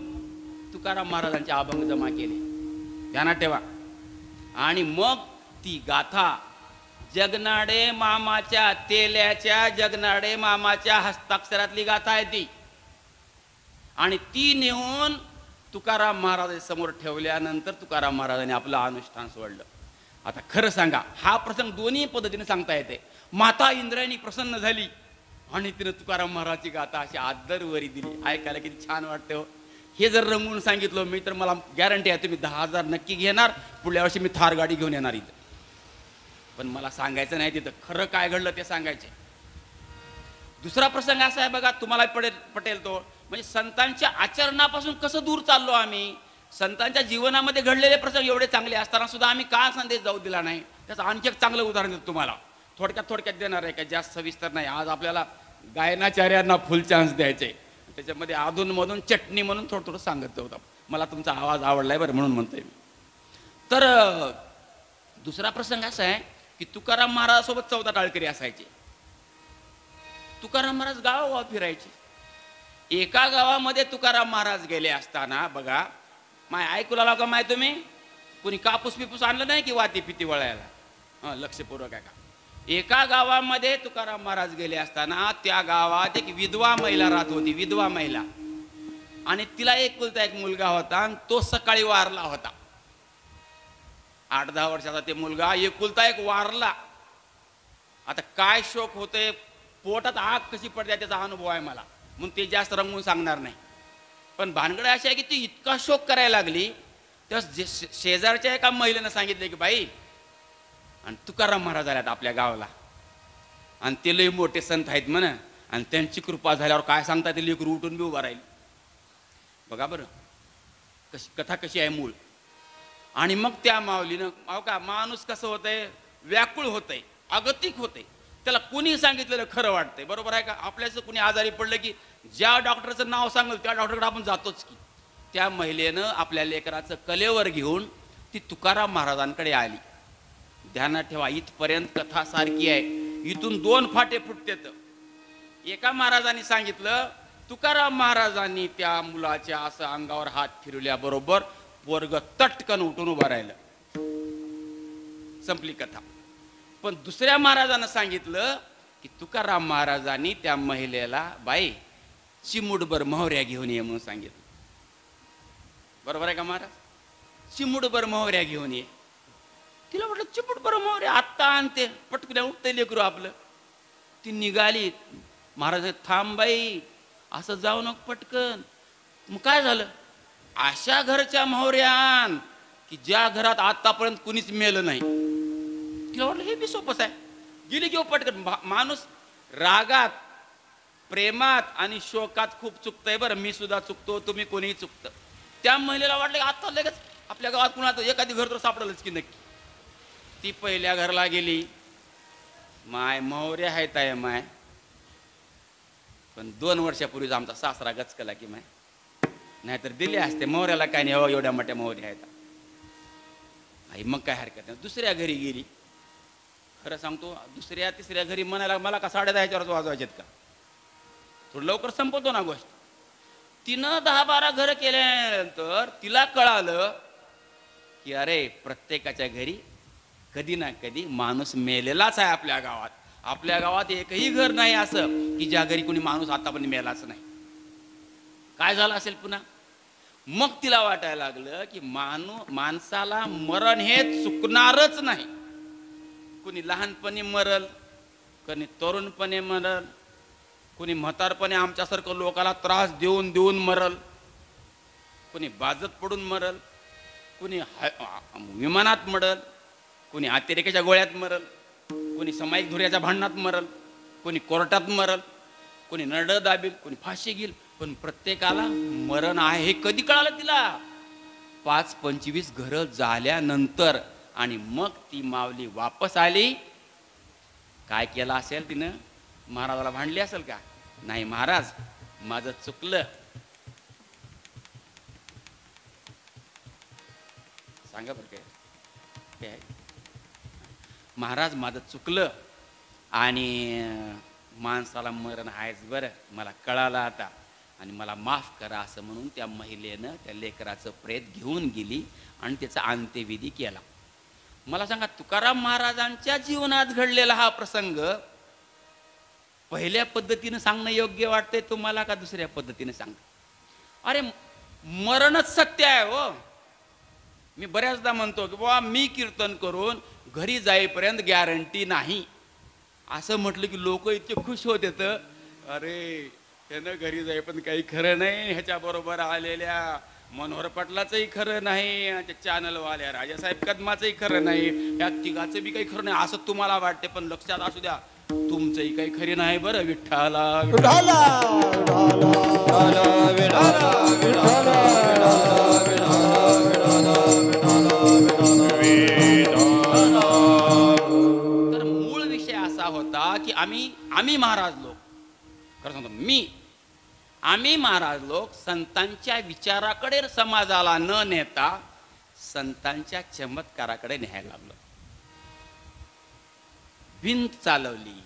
तुकाराम महाराजांचे अभंग जमा केले. ध्यानात ठेवा. आणि मग ती गाथा जगनाडे मामाच्या तेल्याच्या जगनाडे मामाच्या हस्ताक्षरातली गाथा आहे ती. आणि ती नेऊन तुकाराम महाराजांसमोर ठेवल्यानंतर तुकाराम महाराजांनी आपलं अनुष्ठान सोडलं. आता खरं सांगा, हा प्रसंग दोन्ही पद्धतीने सांगता येते. माता इंद्रायणी प्रसन्न झाली आणि तिनं तुकाराम महाराजांची गाथा अशी आदरवरी दिली. ऐकायला किती छान वाटते हो. हे जर रंगवून सांगितलं मी तर मला गॅरंटी आहे तुम्ही 10,000 नक्की घेणार. पुढल्या वर्षी मी थार गाडी घेऊन येणार इथं. पण मला सांगायचं नाही तिथं, खरं काय घडलं ते सांगायचे. दुसरा प्रसंग असा आहे बघा, तुम्हाला पटेल तो, म्हणजे संतांच्या आचरणापासून कसं दूर चाललो आम्ही. संतांच्या जीवनामध्ये घडलेले प्रसंग एवढे चांगले असताना सुद्धा आम्ही का संदेश जाऊ दिला नाही. त्याचं आणखी एक चांगलं उदाहरण देतो तुम्हाला. थोडक्यात देणार आहे, का जास्त सविस्तर नाही. आज आपल्याला गायनाचार्यांना फुल चान्स द्यायचे, त्याच्यामध्ये अधूनमधून चटणी म्हणून थोडं सांगत होतं. मला तुमचा आवाज आवडलाय बरं म्हणून म्हणतोय मी. तर दुसरा प्रसंग असा आहे की तुकाराम महाराजांसोबत 14 टाळकरी असायचे. तुकाराम महाराज गावोगाव फिरायचे. एका गावामध्ये तुकाराम महाराज गेले असताना बघा, माय ऐकू लागला का माय तुम्ही, कोणी कापूस पिपूस आणलं नाही की वाती पिती वळायला. लक्षपूर्वक आहे का. एका गावामध्ये तुकाराम महाराज गेले असताना त्या गावात एक विधवा महिला राहत होती. विधवा महिला, आणि तिला एकुलता एक मुलगा होता आणि तो सकाळी वारला होता. 8-10 वर्षाचा ते मुलगा एकुलता एक वारला. आता काय शोक होते, पोटात आग कशी पडते त्याचा अनुभव आहे मला, म्हणून ते जास्त रंगवून सांगणार नाही. पण भानगड अशी आहे की ती इतका शोक करायला लागली, तेव्हा शेजारच्या एका महिलेनं सांगितलं की बाई, आणि तुकाराम महाराज आल्यात आपल्या गावाला आणि ते लई मोठे संत आहेत म्हणा, आणि त्यांची कृपा झाल्यावर काय सांगता ते लेकरू उठून बी उभा राहील. बघा बरं कथा कशी आहे मूळ. आणि मग त्या माऊलीनं अहो का माणूस कसं होतंय, व्याकुळ होतंय, अगतिक होतंय. त्याला कुणी सांगितलेलं खरं वाटतंय. बरोबर आहे का. आपल्याचं कुणी आजारी पडलं की ज्या डॉक्टरचं नाव सांगेल त्या डॉक्टरकडे आपण जातोच की. त्या महिलेनं आपल्या लेकराचं कलेवर घेऊन ती तुकाराम महाराजांकडे आली. ध्यानात ठेवा, इथपर्यंत कथा सारखी आहे. इथून 2 फाटे फुटतेत. एका महाराजांनी सांगितलं, तुकाराम महाराजांनी त्या मुलाच्या असं अंगावर हात फिरवल्याबरोबर पोरग तटकन उठून उभं राहिलं. संपली कथा. पण दुसऱ्या महाराजांना सांगितलं की तुकाराम महाराजांनी त्या महिलेला बाई चिमुडभर मोहऱ्या घेऊन ये म्हणून सांगितलं. बरोबर आहे का महाराज. चिमुडभर मोहऱ्या घेऊन ये. तिला म्हटलं चिमुडभर मोहऱ्या आत्ता आणते, पटकन उठते लेकरू आपलं. ती निघाली. महाराज थांब बाई, असं जाऊ नको पटकन. मग काय झालं, अशा घरच्या मोहऱ्यान की ज्या घरात आतापर्यंत कुणीच मेलं नाही. तिला वाटलं हे बी सोपंच आहे. गेली घेऊ पटकन. माणूस रागात, प्रेमात आणि शोकात खूप चुकतंय बरं. मी सुद्धा चुकतो, तुम्ही कोणीही चुकतं. त्या महिलेला वाटलं आता लगेच आपल्या गावात कुणाचं एखादी घर तर सापडलंच की नक्की. ती पहिल्या घरला गेली. माय मोहऱ्या आहेत आहे माय. पण 2 वर्षापूर्वीच आमचा सासरा गचकला की माय, नाहीतर दिले असते मोहऱ्याला. काय नाही, एवढ्या मोठ्या मोहऱ्या आहेत आई. मग काय हरकत नाही. दुसऱ्या घरी गेली. खरं सांगतो, दुसऱ्या तिसऱ्या घरी म्हणायला मला का 10:30 वाजवायचेत का, थोडं लवकर संपवतो ना गोष्ट. तिनं 10-12 घरं केल्यानंतर तिला कळालं की अरे प्रत्येकाच्या घरी कधी ना कधी माणूस मेलेलाच आहे. आपल्या गावात, आपल्या गावात एकही घर नाही असं की ज्या घरी कोणी माणूस आतापर्यंत मेलाच नाही. काय झालं असेल पुन्हा. मग तिला वाटायला लागलं की माणसाला मरण हे चुकणारच नाही. कोणी लहानपणी मरल, कोणी तरुणपणे मरल, कोणी म्हातारपणे आमच्यासारखं लोकाला त्रास देऊन देऊन मरल, कोणी बाजत पडून मरल, कोणी विमानात मरल, कोणी अतिरेकाच्या गोळ्यात मरल, कोणी सामायिक धुऱ्याच्या भांडणात मरल, कोणी कोर्टात मरल, कोणी नरड दाबील, कोणी फाशी घेईल. पण प्रत्येकाला मरण आहे हे कधी कळालं तिला. 5-25 घरं झाल्यानंतर. आणि मग ती माऊली वापस आली. काय केलं असेल तिनं, महाराजाला भांडली असेल का, नाही महाराज माझं चुकलं, सांगा बरं काय महाराज माझं चुकलं आणि माणसाला मरण आहेच बरं, मला कळालं आता आणि मला माफ करा असं म्हणून त्या महिलेनं त्या लेकराचं प्रेत घेऊन गेली आणि त्याचा अंत्यविधी केला. मला सांगा, तुकाराम महाराजांच्या जीवनात घडलेला हा प्रसंग पहिल्या पद्धतीनं सांगणं योग्य वाटतंय तुम्हाला का दुसऱ्या पद्धतीनं सांगणं? अरे मरणच सत्य आहे हो. मी बऱ्याचदा म्हणतो की बाबा मी कीर्तन करून घरी जाईपर्यंत गॅरंटी नाही, असं म्हटलं की लोक इतके खुश होत येतं, अरे त्यानं घरी जाई पण काही खरं नाही, ह्याच्याबरोबर आलेल्या मनोहर पाटलाचंही खरं नाही, त्या चॅनलवाल्या राजासाहेब कदमाचंही खरं नाही, या तिघाचं बी काही खरं नाही असं तुम्हाला वाटते. पण लक्षात असू द्या, तुमचंही काही खरे नाही बरं. विठ्ठला विठाला तर मूळ विषय असा होता की आम्ही महाराज लोक, खरं सांगतो आम्ही महाराज लोक संतांच्या विचाराकडे समाजाला न नेता संतांच्या चमत्काराकडे न्यायला लागलो. भिंत चालवली,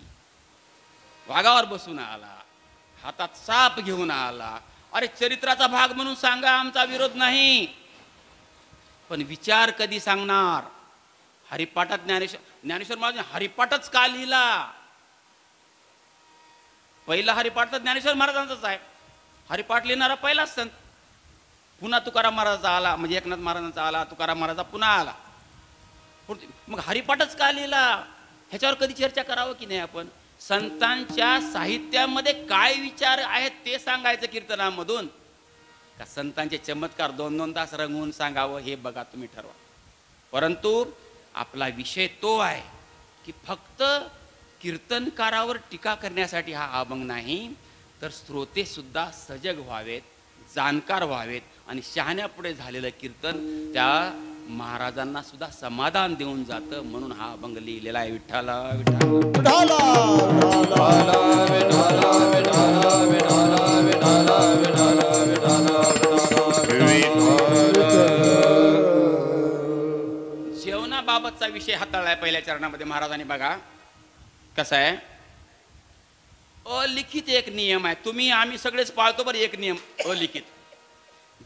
वाघावर बसून आला, हातात साप घेऊन आला. अरे चरित्राचा भाग म्हणून सांगा, आमचा विरोध नाही, पण विचार कधी सांगणार? हरिपाठात ज्ञानेश्वर महाराज हरिपाठच का लिहिला? पहिला हरिपाठ तर ज्ञानेश्वर महाराजांचाच आहे. हरिपाठ लिहिणारा पहिलाच संत. पुन्हा तुकाराम महाराजांचा आला, म्हणजे एकनाथ महाराजांचा आला, तुकाराम महाराजा पुन्हा आला. मग हरिपाठच का लिहिला? ह्याच्यावर कधी चर्चा करावं की नाही आपण? संतांच्या साहित्यामध्ये काय विचार आहेत ते सांगायचं कीर्तनामधून, का संतांचे चमत्कार 2-2 तास रंगवून सांगावं हे बघा तुम्ही ठरवा. परंतु आपला विषय तो आहे की फक्त कीर्तनकारावर टीका करण्यासाठी हा अभंग नाही, तर श्रोते सुद्धा सजग व्हावेत, जाणकार व्हावेत आणि शहाण्यापुढे झालेलं कीर्तन त्या महाराजांना सुद्धा समाधान देऊन जातं, म्हणून हा अभंग लिहिलेला आहे. विठ्ठला विठ्ठला जेवणाबाबतचा विषय हाताळलाय पहिल्या चरणामध्ये महाराजांनी. बघा कसा आहे, अलिखित एक नियम आहे, तुम्ही आम्ही सगळेच पाळतो बरं. एक नियम अलिखित,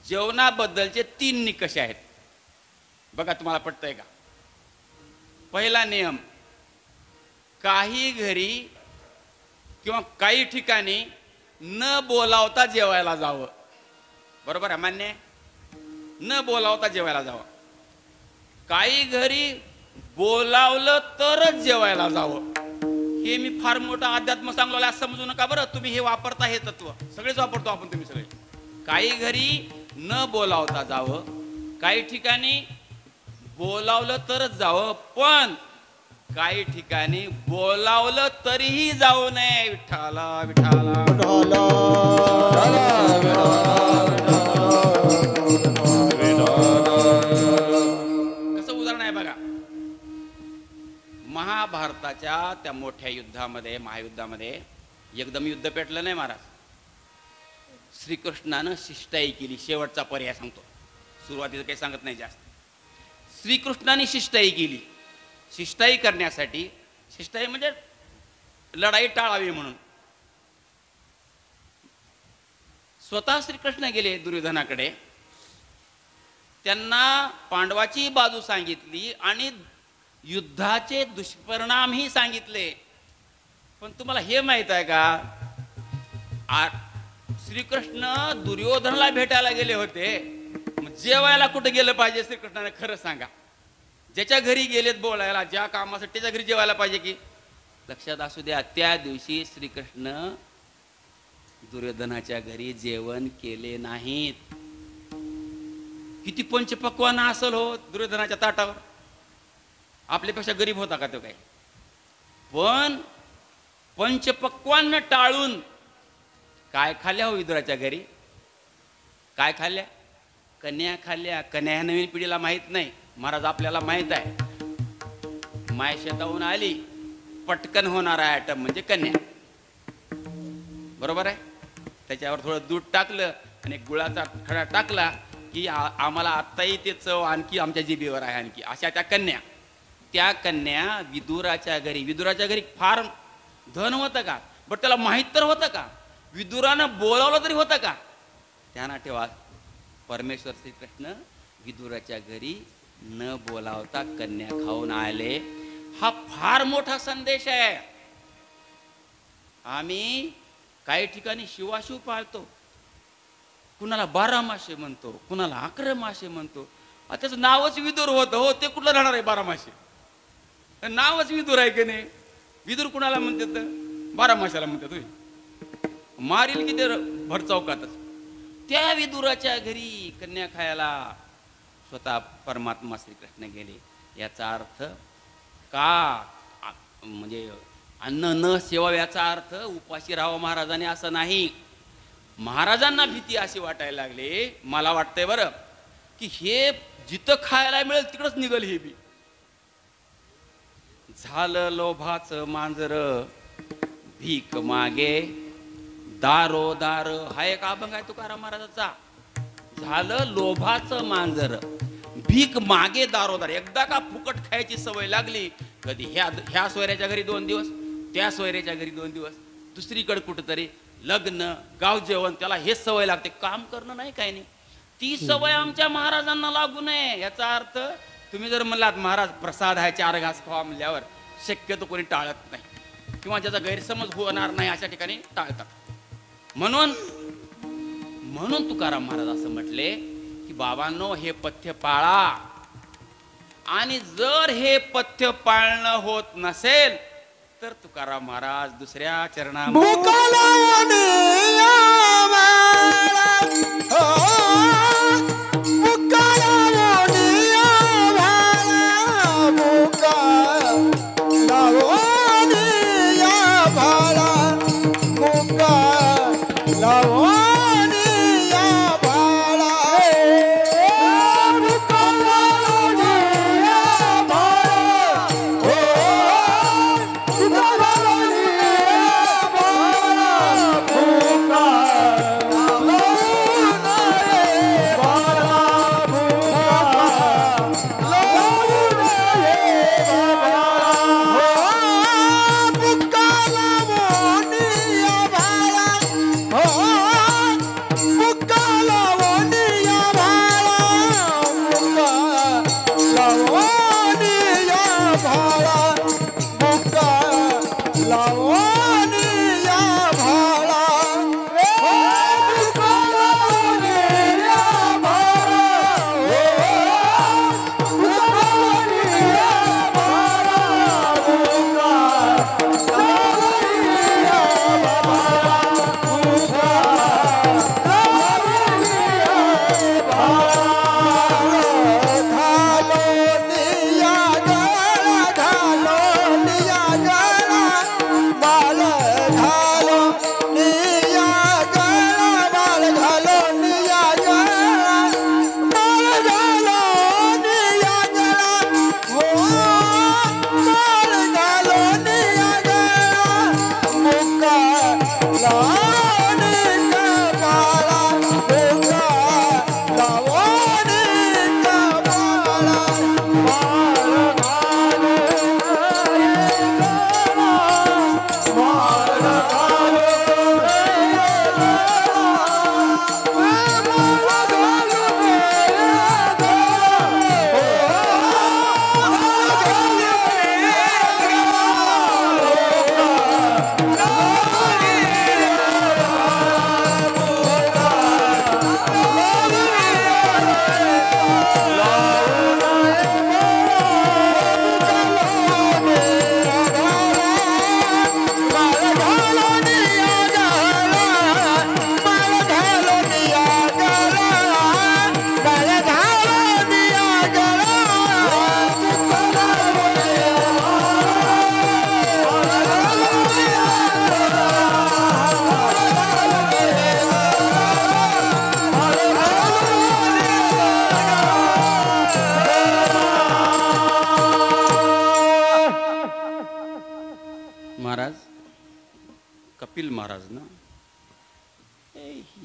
जेवणाबद्दलचे 3 निकष आहेत. बघा तुम्हाला पटतंय का? पहिला नियम, काही घरी किंवा काही ठिकाणी न बोलावता जेवायला जावं. बरोबर आहे, मान्य आहे? न बोलावता जेवायला जावं. काही घरी बोलावलं तरच जेवायला जावं. हे मी फार मोठा अध्यात्म सांगलो असं समजू नका बरं. तुम्ही हे वापरता, हे तत्व सगळेच वापरतो आपण, तुम्ही सगळे. काही घरी न बोलावता जावं, काही ठिकाणी बोलावलं तरच जावं, पण काही ठिकाणी बोलावलं तरीही जाऊ नये. विठ्ठला विठ्ठला कसं उदाहरण आहे बघा. महाभारताच्या त्या मोठ्या युद्धामध्ये, महायुद्धामध्ये एकदम युद्ध पेटलं नाही महाराज. श्रीकृष्णानं शिष्टाई केली. शेवटचा पर्याय सांगतो, सुरुवातीचं काही सांगत नाही जास्त. श्रीकृष्णाने शिष्टाई केली. शिष्टाई करण्यासाठी, शिष्टाई म्हणजे लढाई टाळावी म्हणून, स्वतः श्रीकृष्ण गेले दुर्योधनाकडे. त्यांना पांडवाची बाजू सांगितली आणि युद्धाचे दुष्परिणामही सांगितले. पण तुम्हाला हे माहित आहे का, श्रीकृष्ण दुर्योधनाला भेटायला गेले होते, जेवायला कुठे गेलं पाहिजे श्रीकृष्णाने? खरं सांगा. ज्याच्या घरी गेलेत बोलायला, ज्या कामासाठी त्याच्या घरी जेवायला पाहिजे की? लक्षात असू द्या, त्या दिवशी श्रीकृष्ण दुर्योधनाच्या घरी जेवण केले नाहीत. किती पंचपक्वान असल हो दुर्योधनाच्या ताटावर. आपल्यापेक्षा गरीब होता का तो काय? पण पंचपक्वान टाळून काय खाल्ल्या हो विदुराच्या घरी? काय खाल्ल्या? कन्या खाल्ल्या. कन्या ह्या नवीन पिढीला माहीत नाही, महाराज आपल्याला माहीत आहे. माय शेताहून आली, पटकन होणारा आयटम म्हणजे कन्या. बरोबर आहे? त्याच्यावर थोडं दूध टाकलं आणि गुळाचा खडा टाकला की आम्हाला आत्ताही ते चव आणखी आमच्या जिभेवर आहे आणखी. अशा त्या कन्या. त्या कन्या विदुराच्या घरी फार धन होतं का, बट त्याला माहित तर होतं का, विदुरानं बोलावलं तरी होतं का? त्यांना ठेवा, परमेश्वर श्रीकृष्ण विदुराच्या घरी न बोलावता कन्या खाऊन आले. हा फार मोठा संदेश आहे. आम्ही काही ठिकाणी शिवाशिव पाळतो, कुणाला 12 मासे म्हणतो, कुणाला 11 मासे म्हणतो. त्याचं नावच विदुर होतं. हो, ते कुठलं राहणार आहे 12 मासे? नावच विदुर आहे की नाही? विदुर कुणाला म्हणतात? 12 माशाला म्हणतात. तुम्ही मारील की ते भर चौकातच. त्या विदुराच्या घरी कन्या खायला स्वतः परमात्मा श्रीकृष्ण गेले. याचा अर्थ का म्हणजे अन्न न सेवाव याचा अर्थ उपाशी राहावं महाराजांनी असं नाही. महाराजांना भीती अशी वाटायला लागली, मला वाटतंय बरं, की हे जिथं खायला मिळेल तिकडंच निघल हे बी. झालं लोभाचं मांजर भीक मागे दारोदार, हा एक अभंग आहे तुकाराम महाराजाचा. झालं लोभाचं मांजर भीक मागे दारोदार. एकदा का फुकट खायची सवय लागली, कधी ह्या सोयऱ्याच्या घरी 2 दिवस, त्या सोयऱ्याच्या घरी 2 दिवस, दुसरीकडे कुठंतरी लग्न गाव जेवण, त्याला हेच सवय लागते, काम करणं नाही काही नाही. ती सवय आमच्या महाराजांना लागू नये. याचा अर्थ तुम्ही जर म्हणलात महाराज प्रसाद आहे 4 घास खावा म्हणल्यावर शक्यतो कोणी टाळत नाही, किंवा ज्याचा गैरसमज होणार नाही अशा ठिकाणी टाळतात. म्हणून तुकाराम महाराज असं म्हटले की बाबांनो, हे पथ्य पाळा. आणि जर हे पथ्य पाळणं होत नसेल तर तुकाराम महाराज दुसऱ्या चरणा कपिल महाराज ना,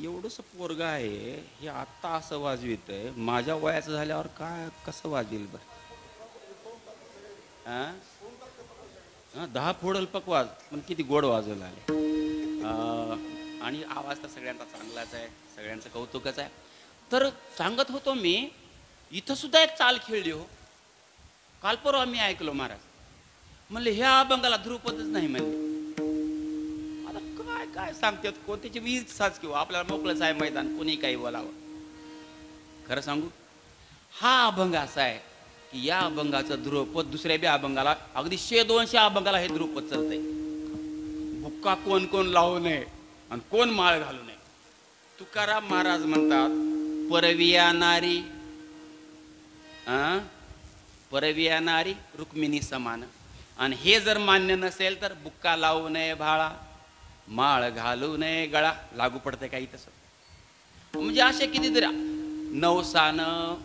एवढंस पोरगा आहे हे आत्ता असं वाजवित आहे, माझ्या वयाचं झाल्यावर काय कसं वाजवेल बर? हा? हा, 10 फोडल पकवाज पण किती गोड वाजवला आले. आणि आवाज तर सगळ्यांचा चांगलाच आहे, सगळ्यांचं कौतुकच आहे. तर सांगत होतो मी, इथं सुद्धा एक चाल खेळली हो. काल परवा मी ऐकलो महाराज म्हणले ह्या अभंगाला ध्रुपदच नाही म्हणले. आता काय काय सांगतात कोणत्याची वीज साच किंवा आपल्याला मोकळंच आहे मैदान, कोणी काही बोलावं. खरं सांगू, हा अभंग असा आहे की या अभंगाचं ध्रुपद दुसऱ्या बी अभंगाला अगदी 100-200 अभंगाला हे ध्रुपद चालतंय. बुक्का कोण कोण लावू नये आणि कोण माळ घालू नये. तुकाराम महाराज म्हणतात परविया नारी, परविया नारी रुक्मिणी समान. आणि हे जर मान्य नसेल तर बुक्का लावू नये भाळा, माळ घालू नये गळा. लागू पडते काही तसं. म्हणजे असे कितीतरी नवसानं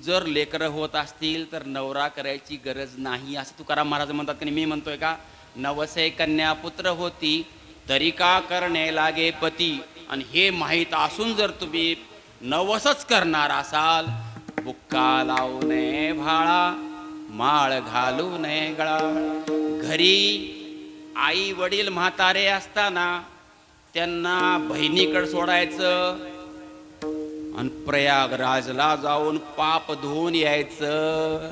जर लेकरं होत असतील तर नवरा करायची गरज नाही असं तुकाराम महाराज म्हणतात. की मी म्हणतोय का, नवसे कन्या पुत्र होती तरी का करणे लागे पती. आणि हे माहीत असून जर तुम्ही नवसच करणार असाल, बुक्का लावू नये भाळा, माळ घालू नये गळा. घरी आई वडील म्हातारे असताना त्यांना बहिणीकडे सोडायचं आणि प्रयागराजला जाऊन पाप धुवून यायचं.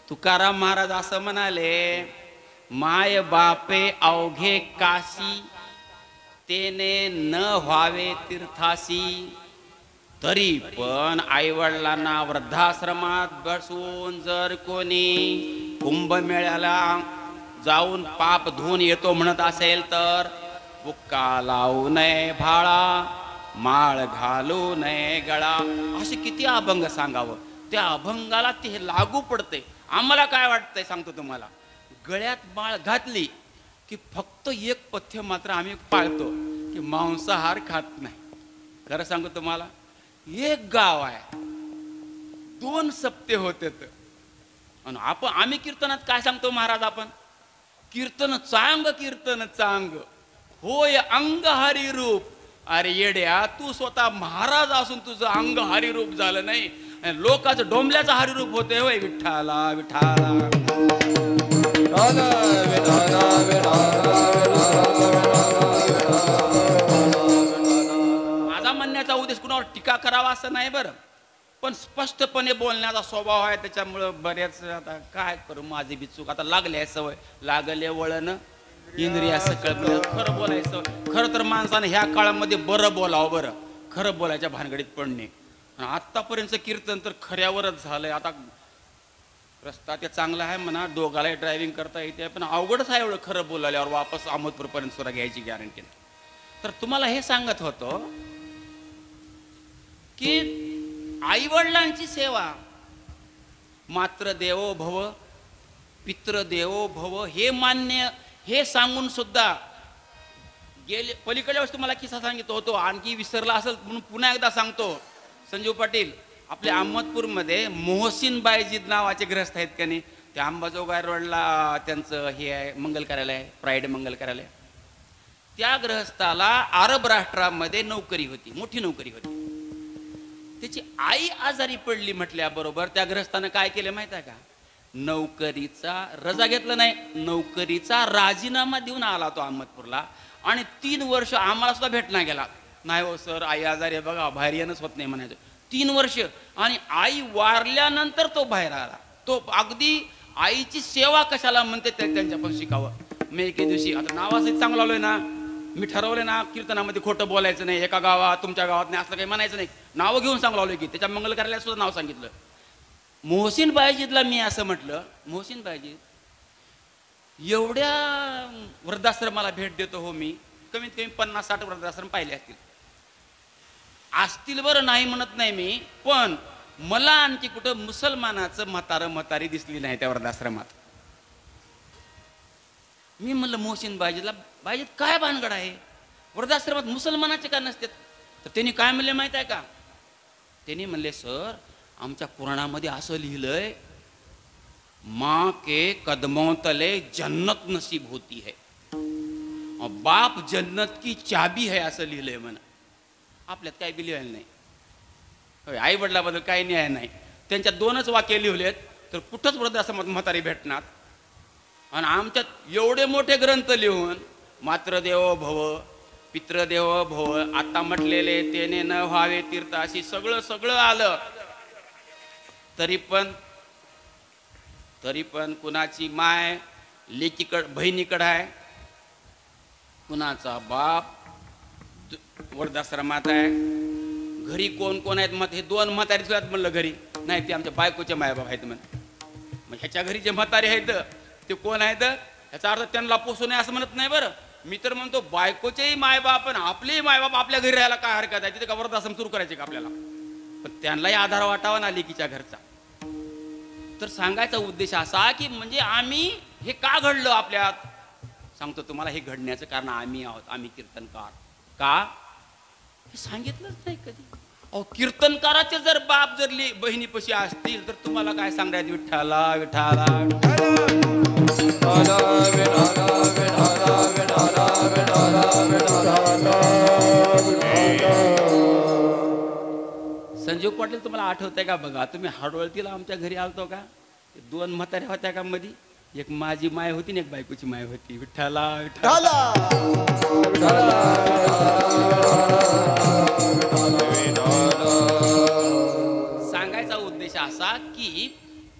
तुकाराम महाराज असं म्हणाले, माय बापे अवघे काशी, तेने न व्हावे तीर्थासी. तरी पण आईवडिलांना वृद्धाश्रमात बसवून जर कोणी कुंभमेळ्याला जाऊन पाप धुवून येतो म्हणत असेल तर बुक्का लावू नये भाळा, माळ घालू नये गळा. असे किती अभंग सांगावं, त्या अभंगाला ते लागू पडते. आम्हाला काय वाटतंय सांगतो तुम्हाला, गळ्यात माळ घातली की फक्त एक पथ्य मात्र आम्ही पाळतो की मांसाहार खात नाही. खरं सांगू तुम्हाला, एक गाव आहे 2 सप्ते होते. आणि आम्ही कीर्तनात काय सांगतो महाराज, आपण कीर्तन चांग होय अंग हरी रूप. अरे येड्या, तू स्वतः महाराज असून तुझं अंग हरिरूप झालं नाही, लोकांचं डोंबल्याचं हरिरूप होते. होय विठ्ठला विठ्ठला. माझा म्हणण्याचा उद्देश कुणावर टीका करावा असं नाही बरं, पण स्पष्टपणे बोलण्याचा स्वभाव आहे. त्याच्यामुळं बऱ्याच आता काय करू, माझी बी चूक. आता लागले आहे सवय, लागले वळण इंद्रिया सकळ. खरं बोलायचं. खरं तर माणसाने ह्या काळामध्ये बरं बोलावं, बरं खरं बोलायच्या भानगडीत पडणे. आत्तापर्यंत कीर्तन तर खऱ्यावरच झालंय. आता रस्ता ते चांगला आहे म्हणा, दोघालाही ड्रायव्हिंग करता येते, पण अवघडच आहे एवढं खरं बोलायल्यावर वापस अहमदपूरपर्यंत सुद्धा घ्यायची गॅरंटी नाही. तर तुम्हाला हे सांगत होतो की आईवडिलांची सेवा, मात्र देवो भव पितृ देवो भव हे मान्य, हे सांगून सुद्धा गेले. पलीकडल्या वेळेस तुम्हाला किस्सा सांगितलं होतो, आणखी विसरला असेल म्हणून पुन्हा एकदा सांगतो. संजीव पाटील आपल्या अहमदपूरमध्ये मोहसिन बायजीद नावाचे ग्रस्त आहेत का नाही, ते अंबाजोगाई रोडला त्यांचं हे आहे मंगल कार्यालय आहे, प्राईड मंगल कार्यालय. त्या ग्रहस्थाला अरब राष्ट्रामध्ये नोकरी होती, मोठी नोकरी होती. त्याची आई आजारी पडली म्हटल्याबरोबर त्या ग्रहस्थानं काय केलं माहित आहे का, नोकरीचा रजा घेतला नाही, नोकरीचा राजीनामा देऊन आला तो अहमदपूरला. आणि 3 वर्ष आम्हाला सुद्धा भेटला गेला नाही. हो सर, आई आजारी आहे बघा, बाहेर येणंच होत नाही म्हणायचं. 3 वर्ष. आणि आई वारल्यानंतर तो बाहेर आला. तो अगदी आईची सेवा कशाला म्हणते त्यांच्या पण शिकावं. मी एके दिवशी, आता नावासहित चांगलं आलोय ना, मी ठरवलंय ना कीर्तनामध्ये खोटं बोलायचं नाही, एका गावात तुमच्या गावात नाही असं काही म्हणायचं नाही. नावं घेऊन सांगलो आलोय की त्याच्या मंगल कार्यालयात सुद्धा नाव सांगितलं. मोहसिन बायजीदला मी असं म्हटलं, मोहसिन बायजीद एवढ्या वृद्धाश्रमाला भेट देतो हो मी, कमीत कमी 50-60 वृद्धाश्रम पाहिले असतील बरं, नाही म्हणत नाही मी, पण मला आणखी कुठं मुसलमानाचं म्हातारी दिसली नाही त्या वृद्धाश्रमात. मी म्हणलं मोहसिन बायजीदला, बायजीद काय भानगड आहे, वृद्धाश्रमात मुसलमानाचे का नसतात? तर त्यांनी काय म्हणले माहित आहे का, त्यांनी म्हणले सर आमच्या पुराणामध्ये असं लिहिलंय, माँ के कदमों तले जन्नत नसीब होती है, बाप जन्नत की चाबी है असं लिहिलंय म्हणा. आपल्यात काय बी लिहायला नाही. आई वडिलाबद्दल काही न्याय नाही. त्यांच्या 2च वाक्य लिहिलेत, तर कुठंच वृद्धाश्रमात म्हातारी भेटणार. आणि आमच्यात एवढे मोठे ग्रंथ लिहून मातृदेवो भव पितृदेवो भव आता म्हटलेले तेने न व्हावे तीर्थ अशी सगळं सगळं आलं, तरी पण कुणाची माय लेकीकड बहिणीकडं आहे, कुणाचा बाप वृद्धाश्रमात आहे, घरी कोण कोण आहेत मग हे 2 म्हातारी आहेत म्हणलं घरी, नाही ते आमच्या बायकोचे मायबाप आहेत म्हण. मग ह्याच्या घरी जे म्हातारे आहेत ते कोण आहेत, ह्याचा अर्थ त्यांना पोसू नये असं म्हणत नाही बरं. मी तर म्हणतो बायकोचेही मायबाप आणि आपलेही मायबाप आपल्या घरी राहायला काय हरकत आहे, तिथे का वृद्धाश्रम सुरू करायचे का आपल्याला, पण त्यांनाही आधार वाटावा ना लेकीच्या घरचा. तर सांगायचा उद्देश असा की म्हणजे आम्ही हे का घडलं आपल्यात, सांगतो तुम्हाला. हे घडण्याचं कारण आम्ही आहोत, आम्ही कीर्तनकार. का हे सांगितलंच नाही कधी. अहो कीर्तनकाराचे जर बाप जर बहिणीपाशी असतील तर तुम्हाला काय सांगायचं, विठ्ठला विठ्ठला संजीव पाटील तुम्हाला आठवतंय का बघा, तुम्ही हडवळतीला आमच्या घरी आलतो का, 2 म्हाताऱ्या होत्या का मधी, एक माझी माय होती आणि एक बायकोची माय होती. विठ्ठला विठ्ठला सांगायचा उद्देश असा की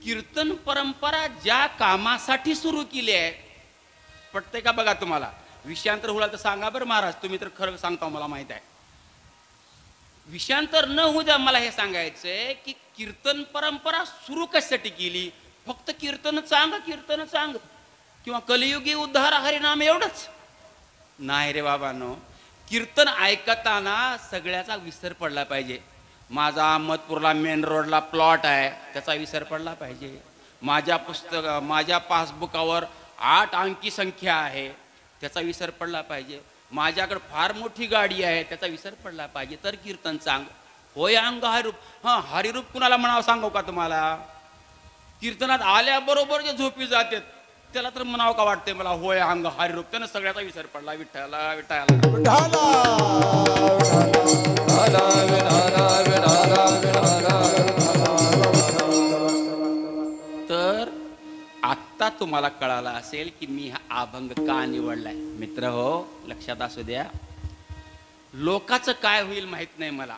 कीर्तन परंपरा ज्या कामासाठी सुरू केली आहे, पटतंय का बघा तुम्हाला. विषयांतर होला तर सांगा बरं महाराज, तुम्ही तर खरं सांगता मला माहित आहे. विषयांतर न होऊ द्या, मला हे सांगायचंय की कीर्तन परंपरा सुरू कशासाठी केली, फक्त कीर्तन चांग किंवा कलियुगी उद्धार हरिनाम एवढंच नाही रे बाबांनो. कीर्तन ऐकताना सगळ्याचा विसर पडला पाहिजे. माझा अहमदपूरला मेन रोडला प्लॉट आहे त्याचा विसर पडला पाहिजे, माझ्या पासबुकावर 8 अंकी संख्या आहे त्याचा विसर पडला पाहिजे, माझ्याकडे फार मोठी गाडी आहे त्याचा विसर पडला पाहिजे, तर कीर्तन चांग. होय अंग हरिरूप, हां हरिरूप कुणाला म्हणावं सांगू का तुम्हाला. कीर्तनात आल्याबरोबर जे झोपी जाते त्याला तर म्हणावं का वाटतंय मला, होय अंग हरिरूप. त्यानं सगळ्याचा विसर पडला. विठ्ठला विठ्ठला तर आत्ता तुम्हाला कळालं असेल की मी हा अभंग का निवडलाय. मित्र हो, लक्षात असू द्या, लोकांचं काय होईल माहित नाही मला,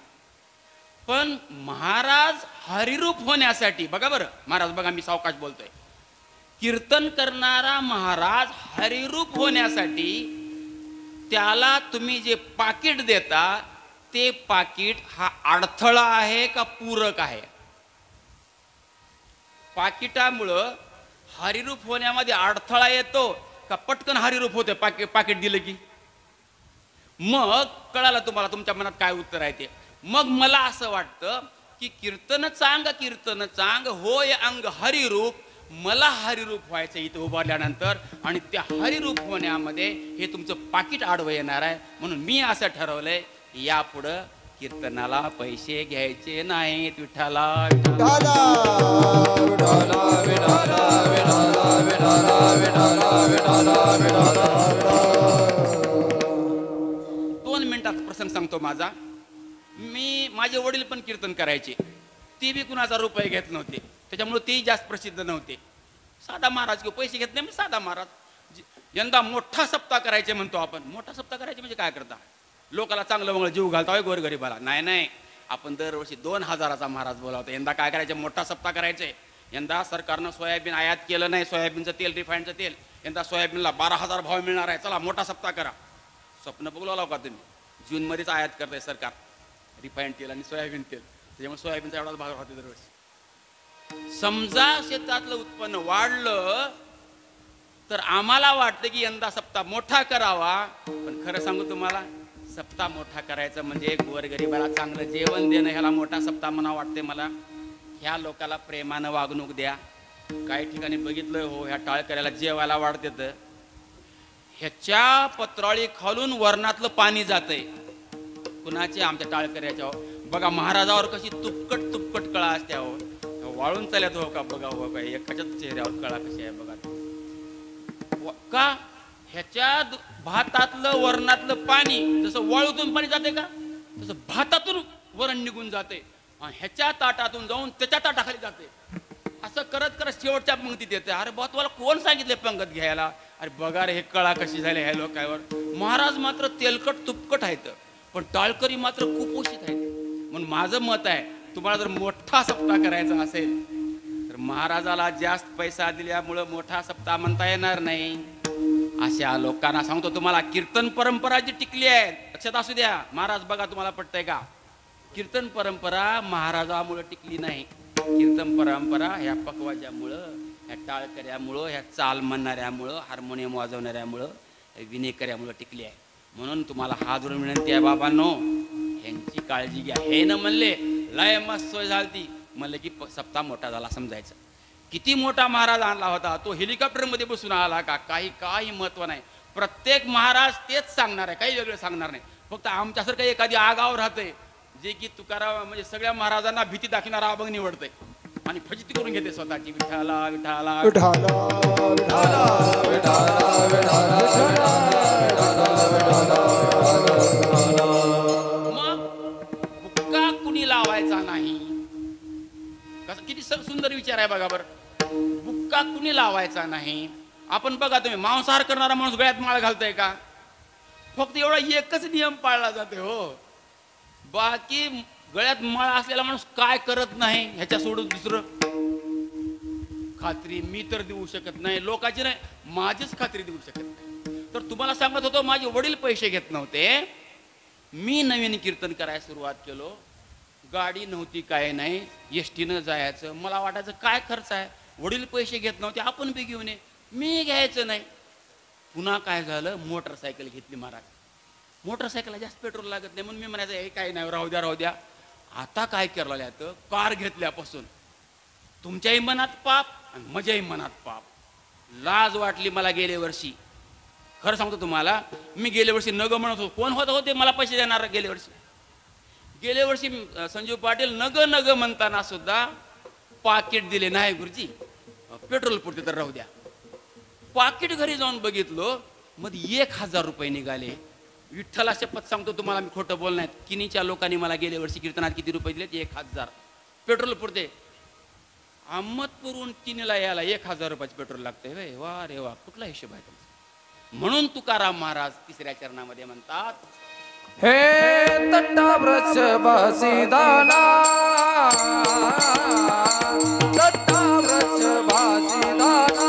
पण महाराज हरिरूप होण्यासाठी, बघा बरं महाराज, बघा मी सावकाश बोलतोय, कीर्तन करणारा महाराज हरिरूप होण्यासाठी त्याला तुम्ही जे पाकिट देता ते पाकिट हा अडथळा आहे का पूरक आहे. पाकिटामुळं हरिरूप होण्यामध्ये अडथळा येतो का पटकन हरिरूप होते पाकिट दिलं की. मग कळालं तुम्हाला तुमच्या मनात काय उत्तर आहे ते. मग मला असं वाटतं की कीर्तन चांग होय अंग हरिरूप, मला हरिरूप व्हायचं इथं उभारल्यानंतर, आणि त्या हरिरूप होण्यामध्ये हे तुमचं पाकिट आडवं येणार आहे. म्हणून मी असं ठरवलंय यापुढं कीर्तनाला पैसे घ्यायचे नाहीत. विठ्ठला 2 मिनिटात प्रसंग सांगतो माझा. माझे वडील पण कीर्तन करायचे, ती बी कुणाचा रुपये घेत नव्हते, त्याच्यामुळे तेही जास्त प्रसिद्ध नव्हते. साधा महाराज किंवा पैसे घेत नाही, मी साधा महाराज. यंदा मोठा सप्ताह करायचे म्हणतो आपण. मोठा सप्ताह करायचे म्हणजे काय करता, लोकाला चांगलं मंगळ जीव घालता गोरगरीबाला. नाही, आपण दरवर्षी 2000चा महाराज बोलावतो. यंदा काय करायचं, मोठा सप्ताह करायचे. यंदा सरकारनं सोयाबीन आयात केलं नाही, सोयाबीनचं तेल, रिफाईंडचं तेल. यंदा सोयाबीनला 12,000 भाव मिळणार आहे. चला मोठा सप्ताह करा. स्वप्न बघलाव का तुम्ही, जूनमध्येच आयात करताय सरकार रिफाईंड तेल आणि सोयाबीन तेल, त्याच्यामुळे सोयाबीनचा एवढाच भाव होतो दरवर्षी. समजा शेतातलं उत्पन्न वाढलं तर आम्हाला वाटतं की यंदा सप्ताह मोठा करावा. पण खरं सांगू तुम्हाला, सप्ताह मोठा करायचं म्हणजे गोरगरिबाला चांगलं जेवण देणं, ह्याला मोठा सप्ताह म्हणा वाटते मला. ह्या लोकाला प्रेमानं वागणूक द्या. काही ठिकाणी बघितलं हो, ह्या टाळकऱ्याला जेवायला वाढते तर ह्याच्या पत्राळी खालून वरणातलं पाणी जातंय. कुणाचे, आमच्या टाळकऱ्याच्या. बघा महाराजावर कशी तुपकट कळा असते हो, वाळून चालत हो का, बघा हो का एकाच्याच चेहऱ्यावर कळा कशी आहे बघा का. ह्याच्या भातातलं वरणातलं पाणी जसं वाळूतून पाणी जाते का, तसं भातातून वरण निघून जाते, ह्याच्या ताटातून जाऊन त्याच्या ताटाखाली जाते. असं करत करत शेवटच्या पंक्तीत येते. अरे बा तुम्हाला कोण सांगितले पंगत घ्यायला? अरे बघा रे हे कळा कशी झाली ह्या लोकांवर. महाराज मात्र तेलकट तुपकट आहेत, पण टाळकरी मात्र कुपोषित आहेत. म्हणून माझं मत आहे, तुम्हाला जर मोठा सप्ताह करायचा असेल तर महाराजाला जास्त पैसा दिल्यामुळं मोठा सप्ताह म्हणता येणार नाही. अशा लोकांना सांगतो, तुम्हाला कीर्तन परंपरा जी टिकली आहे लक्षात असू द्या. महाराज बघा तुम्हाला पटतंय का? कीर्तन परंपरा महाराजामुळं टिकली नाही. कीर्तन परंपरा ह्या पकवाजामुळं, ह्या टाळकऱ्यामुळं, ह्या चाल म्हणणाऱ्यामुळं, हार्मोनियम वाजवणाऱ्यामुळं, विनेकऱ्यामुळं टिकली आहे. म्हणून तुम्हाला हात जोडून विनंती आहे बाबांनो, ह्यांची काळजी घ्या. हे न म्हणले लय मस्त सोय झाली म्हणले की सप्ताह मोठा झाला समजायचं. किती मोठा महाराज आणला होता, तो हेलिकॉप्टरमध्ये बसून आला का? काही महत्व नाही. प्रत्येक महाराज तेच सांगणार आहे, काही वेगळं सांगणार नाही. फक्त आमच्यासारखं एखादी आगावर राहते जे की तुकाराम म्हणजे सगळ्या महाराजांना भीती दाखवणारा अभंग निवडते आणि फजिती करून घेते स्वतःची. विठाला विठाला विठाला विठाला विठाला मग बुक्का कुणी लावायचा नाही. कसं किती सुंदर विचार आहे बघा बरं. बुक्का कुणी लावायचा नाही. आपण बघा, तुम्ही मांसाहार करणारा माणूस गळ्यात माळ घालतोय का? फक्त एवढा एकच नियम पाळला जाते हो. बाकी गळ्यात माळ असलेला माणूस काय करत नाही ह्याच्या सोडून दुसरं. खात्री मी तर देऊ शकत नाही, लोकांची नाही, माझीच खात्री देऊ शकत नाही. तर तुम्हाला सांगत होतो, माझे वडील पैसे घेत नव्हते. मी नवीन कीर्तन करायला सुरुवात केलो. गाडी नव्हती, काय नाही, एसटीनं जायचं. मला वाटायचं काय खर्च आहे, वडील पैसे घेत नव्हते, आपण बी घेऊन ये. मी घ्यायचं नाही. पुन्हा काय झालं, मोटरसायकल घेतली महाराज. मोटरसायकलला जास्त पेट्रोल लागत नाही म्हणून मी म्हणायचं हे काय नाही, राहू द्या राहू द्या. आता काय केलं यात, कार घेतल्यापासून तुमच्याही मनात पाप आणि माझ्याही मनात पाप. लाज वाटली मला गेल्या वर्षी. खरं सांगतो तुम्हाला, मी गेल्या वर्षी नग म्हणत होतो. कोण होत होते मला पैसे देणार गेल्या वर्षी? गेल्या वर्षी संजीव पाटील नग नग म्हणताना सुद्धा पाकिट दिले नाही. गुरुजी पेट्रोल पुरते तर राहू द्या. पाकिट घरी जाऊन बघितलो, मध्ये 1000 रुपये निघाले. विठ्ठला शपथ सांगतो तुम्हाला, मी खोटं बोल नाही. किनीच्या लोकांनी मला गेल्या वर्षी कीर्तनात किती रुपये दिलेत? 1000. पेट्रोल पुरते. अहमदपूरहून किनीला यायला 1000 रुपयाचे पेट्रोल लागतंय. वा रे वा, कुठला हिशोब आहे तुमचा? म्हणून तुकाराम महाराज तिसऱ्या चरणामध्ये म्हणतात, हे तट्टाव्रज बासीदाना तट्टाव्रज बासीदाना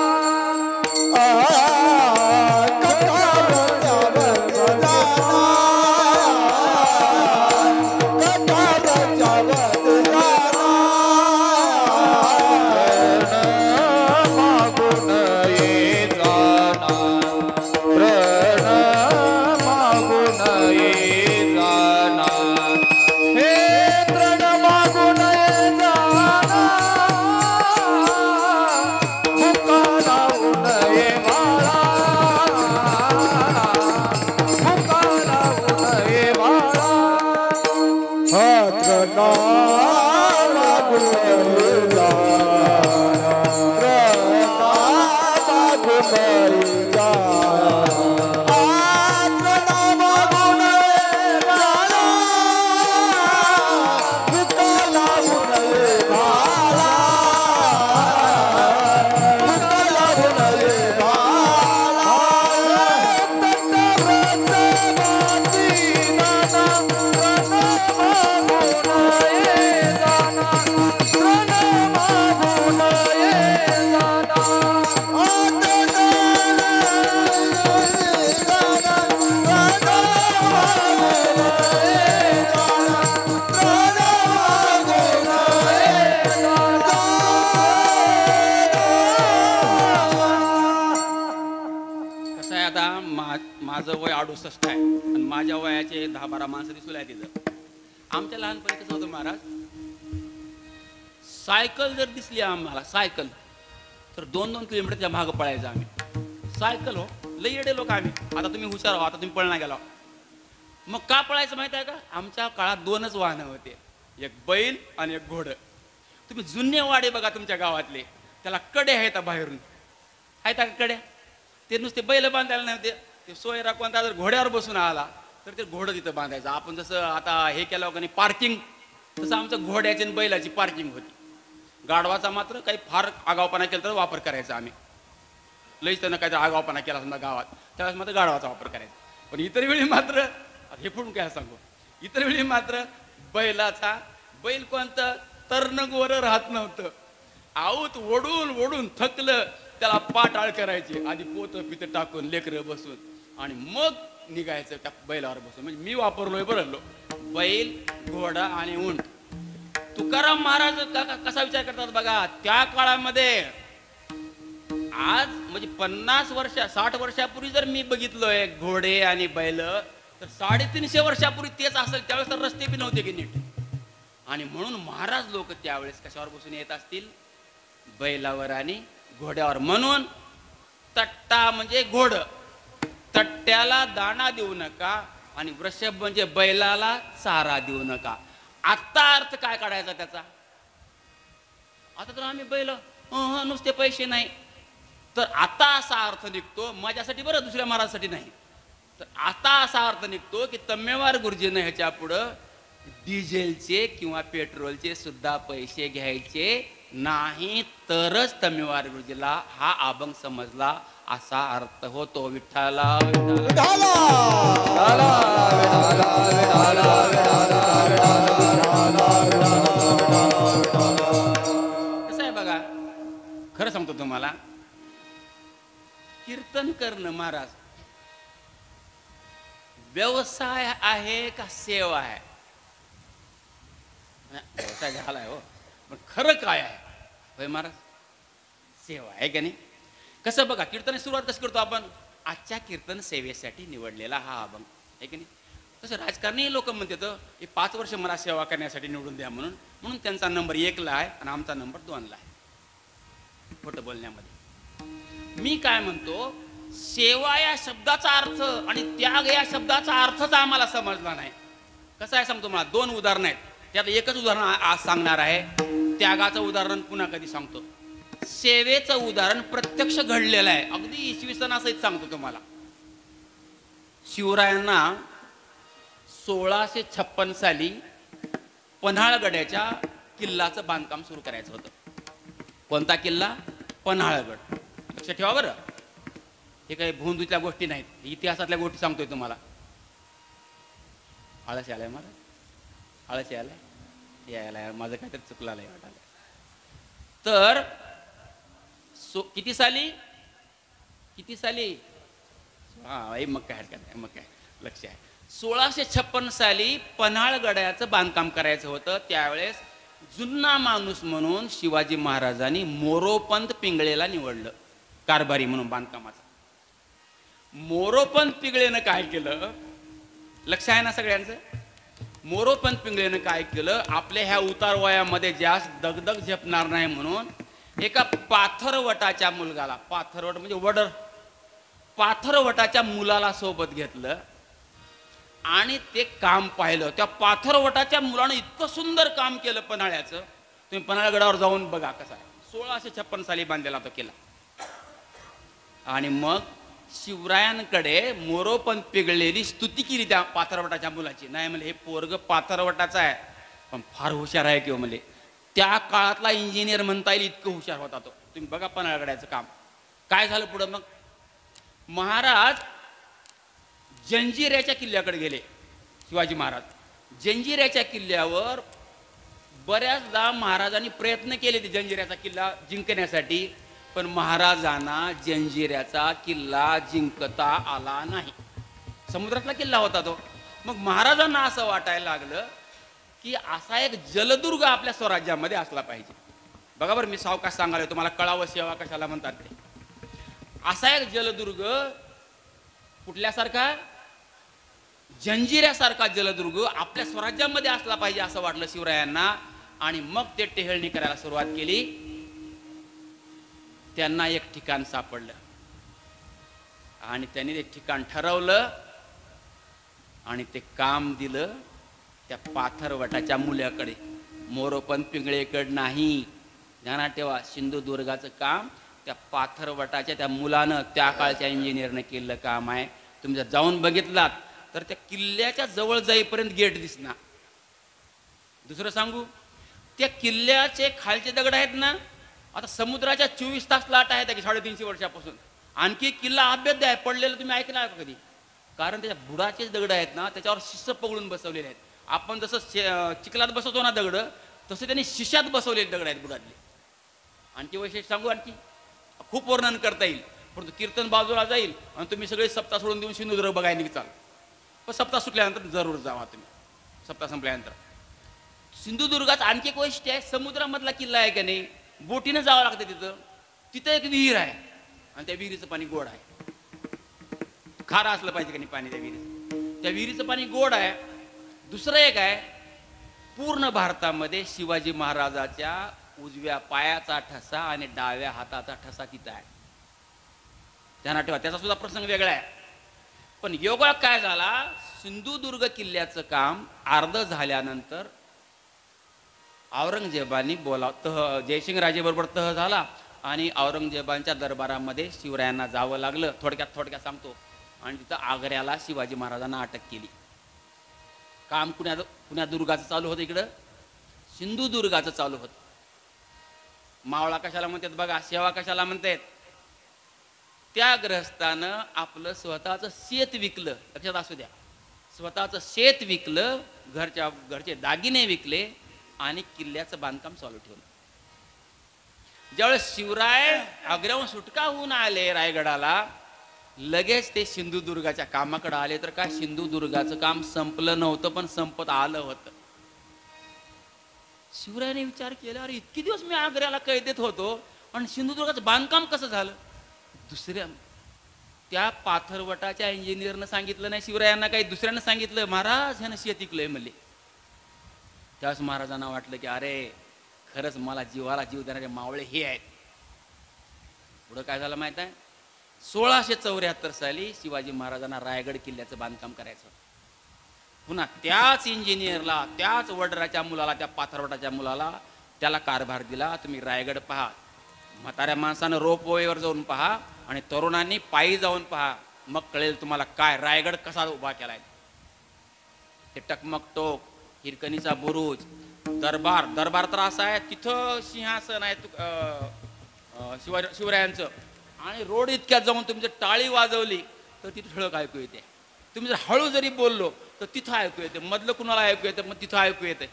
माझं वय 68 आहे आणि माझ्या वयाचे 10-12 माणसं दिसू लागले तिथं. आमच्या लहानपणी कसं होतं महाराज, सायकल जर दिसली आम्हाला सायकल तर 2-2 किलोमीटरच्या मागं पळायचं आम्ही. सायकल हो, लई येडे लोक आम्ही. आता तुम्ही हुशार हो, आता तुम्ही पळणार गेला. मग का पळायचं माहिती आहे का? आमच्या काळात 2च वाहनं होते, एक बैल आणि एक घोडं. तुम्ही जुने वाडे बघा तुमच्या गावातले, त्याला कडे आहेत बाहेरून, आहेत का कड्या? ते नुसते बैल बांधायला नव्हते, ते सोयरा कोणता जर घोड्यावर बसून आला तर ते घोडं तिथं बांधायचं. आपण जसं आता हे केलं का नाही पार्किंग, तसं आमचं घोड्याची आणि बैलाची पार्किंग होती. गाढवाचा मात्र काही फार आगावपणा केला तर वापर करायचा आम्ही. लईच त्यानं काहीतरी आगावपणा केला समजा गावात, त्यावेळेस मात्र गाढवाचा वापर करायचा. पण इतर वेळी मात्र हे पण काय सांगू, इतर वेळी मात्र बैलाचा, बैल कोणतं तरणगोर राहत नव्हतं, आऊत ओढून ओढून थकलं त्याला पाटाळ करायची, आधी पोतं पितं टाकून लेकरं बसून आणि मग निघायचं त्या बैलावर बसून. म्हणजे मी वापरलोय बरं बैल, घोडा आणि उंट. तुकाराम महाराज कसा विचार करतात बघा, त्या काळामध्ये आज म्हणजे 50 वर्ष 60 वर्षापूर्वी जर मी बघितलोय घोडे आणि बैल, तर 350 वर्षापूर्वी तेच असेल. त्यावेळेस तर रस्ते बी नव्हते की नीट. आणि म्हणून महाराज लोक त्यावेळेस कशावर बसून येत असतील, बैलावर आणि घोड्यावर. म्हणून तट्टा म्हणजे घोड, तट्ट्याला दाणा देऊ नका आणि वृषभ म्हणजे बैलाला चारा देऊ नका. आता अर्थ काय काढायचा त्याचा? आता तर आम्ही बैल नुसते पैसे नाही, तर आता असा अर्थ निघतो माझ्यासाठी बरं, दुसऱ्या महाराजासाठी नाही. तर आता असा अर्थ निघतो की तम्मेवार गुरुजीनं ह्याच्या पुढं डिझेलचे किंवा पेट्रोलचे सुद्धा पैसे घ्यायचे नाही, तरच तम्मेवार गुरुजीला हा अभंग समजला असा अर्थ होतो. विठ्ठला विठ्ठला कसं आहे बघा, खरं सांगतो तुम्हाला, कीर्तन करणं महाराज व्यवसाय आहे का सेवा आहे? व्यवसाय झालाय हो, पण खरं काय आहे होय महाराज? सेवा आहे का नाही? कसं बघा, कीर्तनाची सुरुवात कशी करतो आपण? आजच्या कीर्तन सेवेसाठी निवडलेला हा अभंग आहे की नाही? तसं राजकारणी लोक म्हणतात हे 5 वर्ष मला सेवा करण्यासाठी निवडून द्या म्हणून, म्हणून त्यांचा नंबर 1 ला आहे आणि आमचा नंबर 2 ला आहे खोटं बोलण्यामध्ये. मी काय म्हणतो, सेवा या शब्दाचा अर्थ आणि त्याग या शब्दाचा अर्थच आम्हाला समजला नाही. कसं आहे सांगतो मला, 2 उदाहरणं आहेत, त्यात एकच उदाहरण आज सांगणार आहे. त्यागाचं उदाहरण पुन्हा कधी सांगतो. सेवेचं उदाहरण प्रत्यक्ष घडलेलं आहे, अगदी इसवी सन असंच सांगतो तुम्हाला. शिवरायांना 1656 साली पन्हाळगडाच्या किल्ल्याचं बांधकाम सुरू करायचं होतं. कोणता किल्ला? पन्हाळगड. लक्षात ठेवा बरं, हे काही भोंदूच्या गोष्टी नाहीत, इतिहासातल्या गोष्टी सांगतोय तुम्हाला. आळस आलाय मला, आळस यायला माझं काहीतरी चुकलं आहे वाटायला. तर किती साली हा मग काय हरकत नाही, मग काय लक्ष आहे. 1656 साली पन्हाळगडाचं बांधकाम करायचं होतं. त्यावेळेस जुन्ना माणूस म्हणून शिवाजी महाराजांनी मोरोपंत पिंगळेला निवडलं कारभारी म्हणून बांधकामाचा. मोरोपंत पिंगळेनं काय केलं, लक्ष आहे ना सगळ्यांचं? मोरोपंत पिंगळेनं काय केलं, आपल्या ह्या उतार वयामध्ये जास्त दगदग झेपणार नाही म्हणून एका पाथरवटाच्या मुलगाला, पाथरवट म्हणजे वडर, पाथरवटाच्या मुलाला सोबत घेतलं आणि ते काम पाहिलं. त्या पाथरवटाच्या मुलानं इतकं सुंदर काम केलं पन्हाळ्याचं, तुम्ही पन्हाळगडावर जाऊन बघा कसा आहे. 1656 साली बांधलेला तो किल्ला. आणि मग शिवरायांकडे मोरोपंत पिघळलेली स्तुती केली त्या पाथरवटाच्या मुलाची. नाही म्हणजे हे पोरग पाथरवटाचा आहे पण फार हुशार आहे किंवा म्हणजे त्या काळातला इंजिनियर म्हणता येईल, इतकं हुशार होता तो. तुम्ही बघा पन्हाळगडाचं काम काय झालं पुढं. मग महाराज जंजिऱ्याच्या किल्ल्याकडे गेले. शिवाजी महाराज जंजिऱ्याच्या किल्ल्यावर बऱ्याचदा महाराजांनी प्रयत्न केले ते जंजिऱ्याचा किल्ला जिंकण्यासाठी, पण महाराजांना जंजिऱ्याचा किल्ला जिंकता आला नाही. समुद्रातला किल्ला होता तो. मग महाराजांना असं वाटायला लागलं की असा एक जलदुर्ग आपल्या स्वराज्यामध्ये असला पाहिजे. बघा बरं, मी सावकाश सांगायला तुम्हाला कळावं सेवा कशाला म्हणतात ते. असा एक जलदुर्ग कुठल्यासारखा, जंजिऱ्यासारखा जलदुर्ग आपल्या स्वराज्यामध्ये असला पाहिजे असं वाटलं शिवरायांना. आणि मग ते टेहळणी करायला सुरुवात केली. त्यांना एक ठिकाण सापडलं आणि त्यांनी ते ठिकाण ठरवलं आणि ते काम दिलं त्या पाथरवटाच्या मुलाकडे, मोरोपंत पिंगळेकडे नाही. ध्यानात ठेवा, सिंधुदुर्गाचं काम त्या पाथरवटाच्या त्या मुलानं, त्या काळच्या इंजिनियरनं केलेलं काम आहे. तुम्ही जर जाऊन बघितलात तर त्या किल्ल्याच्या जवळ जाईपर्यंत गेट दिसणार. दुसरं सांगू, त्या किल्ल्याचे खालचे दगड आहेत ना, आता समुद्राच्या 24 तास लाट आहेत की 350 वर्षापासून. आणखी एक किल्ला अभेद्य आहे, पडलेलं तुम्ही ऐकलं आहे का कधी? कारण त्याच्या बुडाचे दगड आहेत ना, त्याच्यावर शिस पकडून बसवलेले आहेत. आपण जसं चिखलात बसवतो ना दगड, तसे त्यांनी शिशात बसवलेले दगड आहेत बुडातले. आणखी वैशिष्ट्य सांगू, आणखी खूप वर्णन करता येईल, परंतु कीर्तन बाजूला जाईल आणि तुम्ही सगळे सप्ताह सोडून देऊन सिंधुदुर्ग बघायला निघचाल. पण सप्ताह सुटल्यानंतर जरूर जावा तुम्ही, सप्ताह संपल्यानंतर. सिंधुदुर्गात आणखी एक वैशिष्ट्य आहे, समुद्रामधला किल्ला आहे का नाही, बोटीनं जावं लागतं तिथं. तिथं एक विहीर आहे आणि त्या विहिरीचं पाणी गोड आहे. खारं असलं पाहिजे का नाही पाणी त्या विहिरीचं. त्या विहिरीचं पाणी गोड आहे. दुसरं एक आहे, पूर्ण भारतामध्ये शिवाजी महाराजाच्या उजव्या पायाचा ठसा आणि डाव्या हाताचा ठसा तिथं आहे. ध्यानात ठेवा, त्याचा सुद्धा प्रसंग वेगळा आहे. पण योगा काय झाला, सिंधुदुर्ग किल्ल्याचं काम अर्ध झाल्यानंतर औरंगजेबानी जयसिंग राजेबरोबर तह झाला आणि औरंगजेबांच्या दरबारामध्ये शिवरायांना जावं लागलं. थोडक्यात सांगतो. आणि तिथं आग्र्याला शिवाजी महाराजांना अटक केली. काम पुण्या दुर्गाचं चालू होतं, इकडं सिंधुदुर्गाचं चालू होतं. मावळा कशाला म्हणतात बघा, सेवा कशाला म्हणतात. त्या ग्रहस्थानं आपलं स्वतःचं शेत विकलं, लक्षात असू द्या, स्वतःचं शेत विकलं, घरचे दागिने विकले आणि किल्ल्याचं बांधकाम चालू ठेवलं. ज्यावेळेस शिवराय आग्र्याहून सुटका होऊन आले रायगडाला, लगेच ते सिंधुदुर्गाच्या कामाकडे आले. तर काय, सिंधुदुर्गाचं काम संपलं नव्हतं, पण संपत आलं होतं. शिवरायाने विचार केला, अरे इतके दिवस मी आग्र्याला कैदेत होतो आणि सिंधुदुर्गाचं बांधकाम कसं झालं. दुसऱ्या त्या पाथरवटाच्या इंजिनियरनं सांगितलं नाही शिवरायांना, काही दुसऱ्यानं सांगितलं, महाराज ह्यानं शेत विकलंय म्हणले. त्यावेळेस महाराजांना वाटलं की अरे खरंच मला जीवाला जीव देणारे मावळे हे आहेत. पुढं काय झालं माहित आहे, 1674 साली शिवाजी महाराजांना रायगड किल्ल्याचं बांधकाम करायचं. पुन्हा त्याच इंजिनियरला, त्याच वडराच्या मुलाला, त्या पाथरवटाच्या मुलाला त्याला कारभार दिला, तुम्ही रायगड पहा. म्हाताऱ्या माणसानं रोपवेवर जाऊन पहा आणि तरुणांनी पायी जाऊन पहा, मग कळेल तुम्हाला काय रायगड कसा उभा केलाय. ते टकमक टोक, हिरकणीचा बुरुज, दरबार तर असा आहे, तिथं सिंहासन आहे शिवरायांचं. आणि रोड इतक्यात जाऊन तुम्ही जर टाळी वाजवली तर तिथं ठळक ऐकू येते. तुम्ही जर हळू जरी बोललो तर तिथं ऐकू येते, मधलं कुणाला ऐकू येते, मग तिथं ऐकू येते.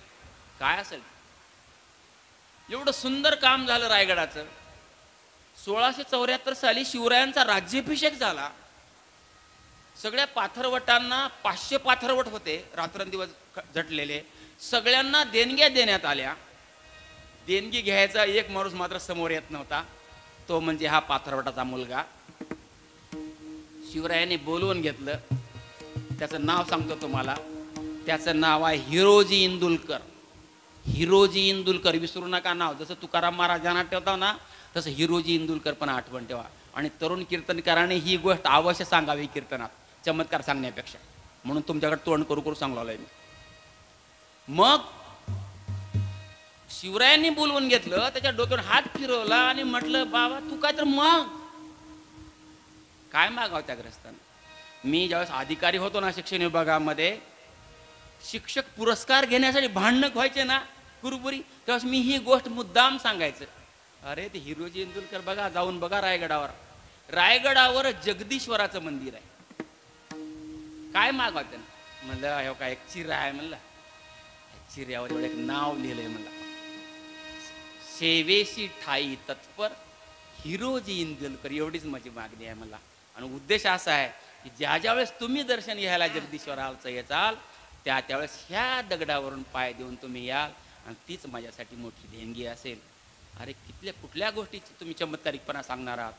काय असेल एवढं सुंदर काम झालं रायगडाचं. 1674 साली शिवरायांचा राज्याभिषेक झाला. सगळ्या पाथरवटांना 500 पाथरवट होते, रात्रंदिवस झटलेले. सगळ्यांना देणग्या देण्यात आल्या. देणगी घ्यायचा एक माणूस मात्र समोर येत नव्हता, तो म्हणजे हा पाथरवटाचा मुलगा. शिवरायांनी बोलवून घेतलं. त्याचं नाव सांगतो तुम्हाला. त्याचं नाव आहे हिरोजी इंदुलकर. हिरोजी इंदुलकर, विसरू नका नाव. जसं तुकाराम महाराजांना ठेवता ना, तसं हिरोजी इंदुलकर पण आठवण ठेवा. आणि तरुण कीर्तनकाराने ही गोष्ट अवश्य सांगावी कीर्तनात, चमत्कार सांगण्यापेक्षा. म्हणून तुमच्याकडे तोंड करू सांगू लागलोय मी. मग शिवरायांनी बोलवून घेतलं, त्याच्या डोक्यावर हात फिरवला आणि म्हटलं, बाबा तू काय तर मग काय मागाव त्या ग्रस्तांना. मी ज्यावेळेस अधिकारी होतो ना शिक्षण विभागामध्ये, शिक्षक पुरस्कार घेण्यासाठी भांडणं व्हायचे ना कुरबुरी, त्यावेळेस मी ही गोष्ट मुद्दाम सांगायचं. अरे ते हिरोजी इंदुलकर बघा, जाऊन बघा रायगडावर. रायगडावर जगदीश्वराचं मंदिर आहे. काय मागवा त्यांना. म्हणलं हे काय एक चिरा आहे, म्हणलं चिऱ्यावर एवढं एक नाव लिहिलंय, म्हणलं सेवेशी ठाई तत्पर हिरोजी इंदुलकर. एवढीच माझी मागणी आहे मला. आणि उद्देश असा आहे की ज्या वेळेस तुम्ही दर्शन घ्यायला जगदीश्वराचं येचाल, त्यावेळेस ह्या दगडावरून पाय देऊन तुम्ही याल आणि तीच माझ्यासाठी मोठी देणगी असेल. अरे कुठल्या गोष्टीची तुम्ही चमत्कारिकपणा सांगणार आहात.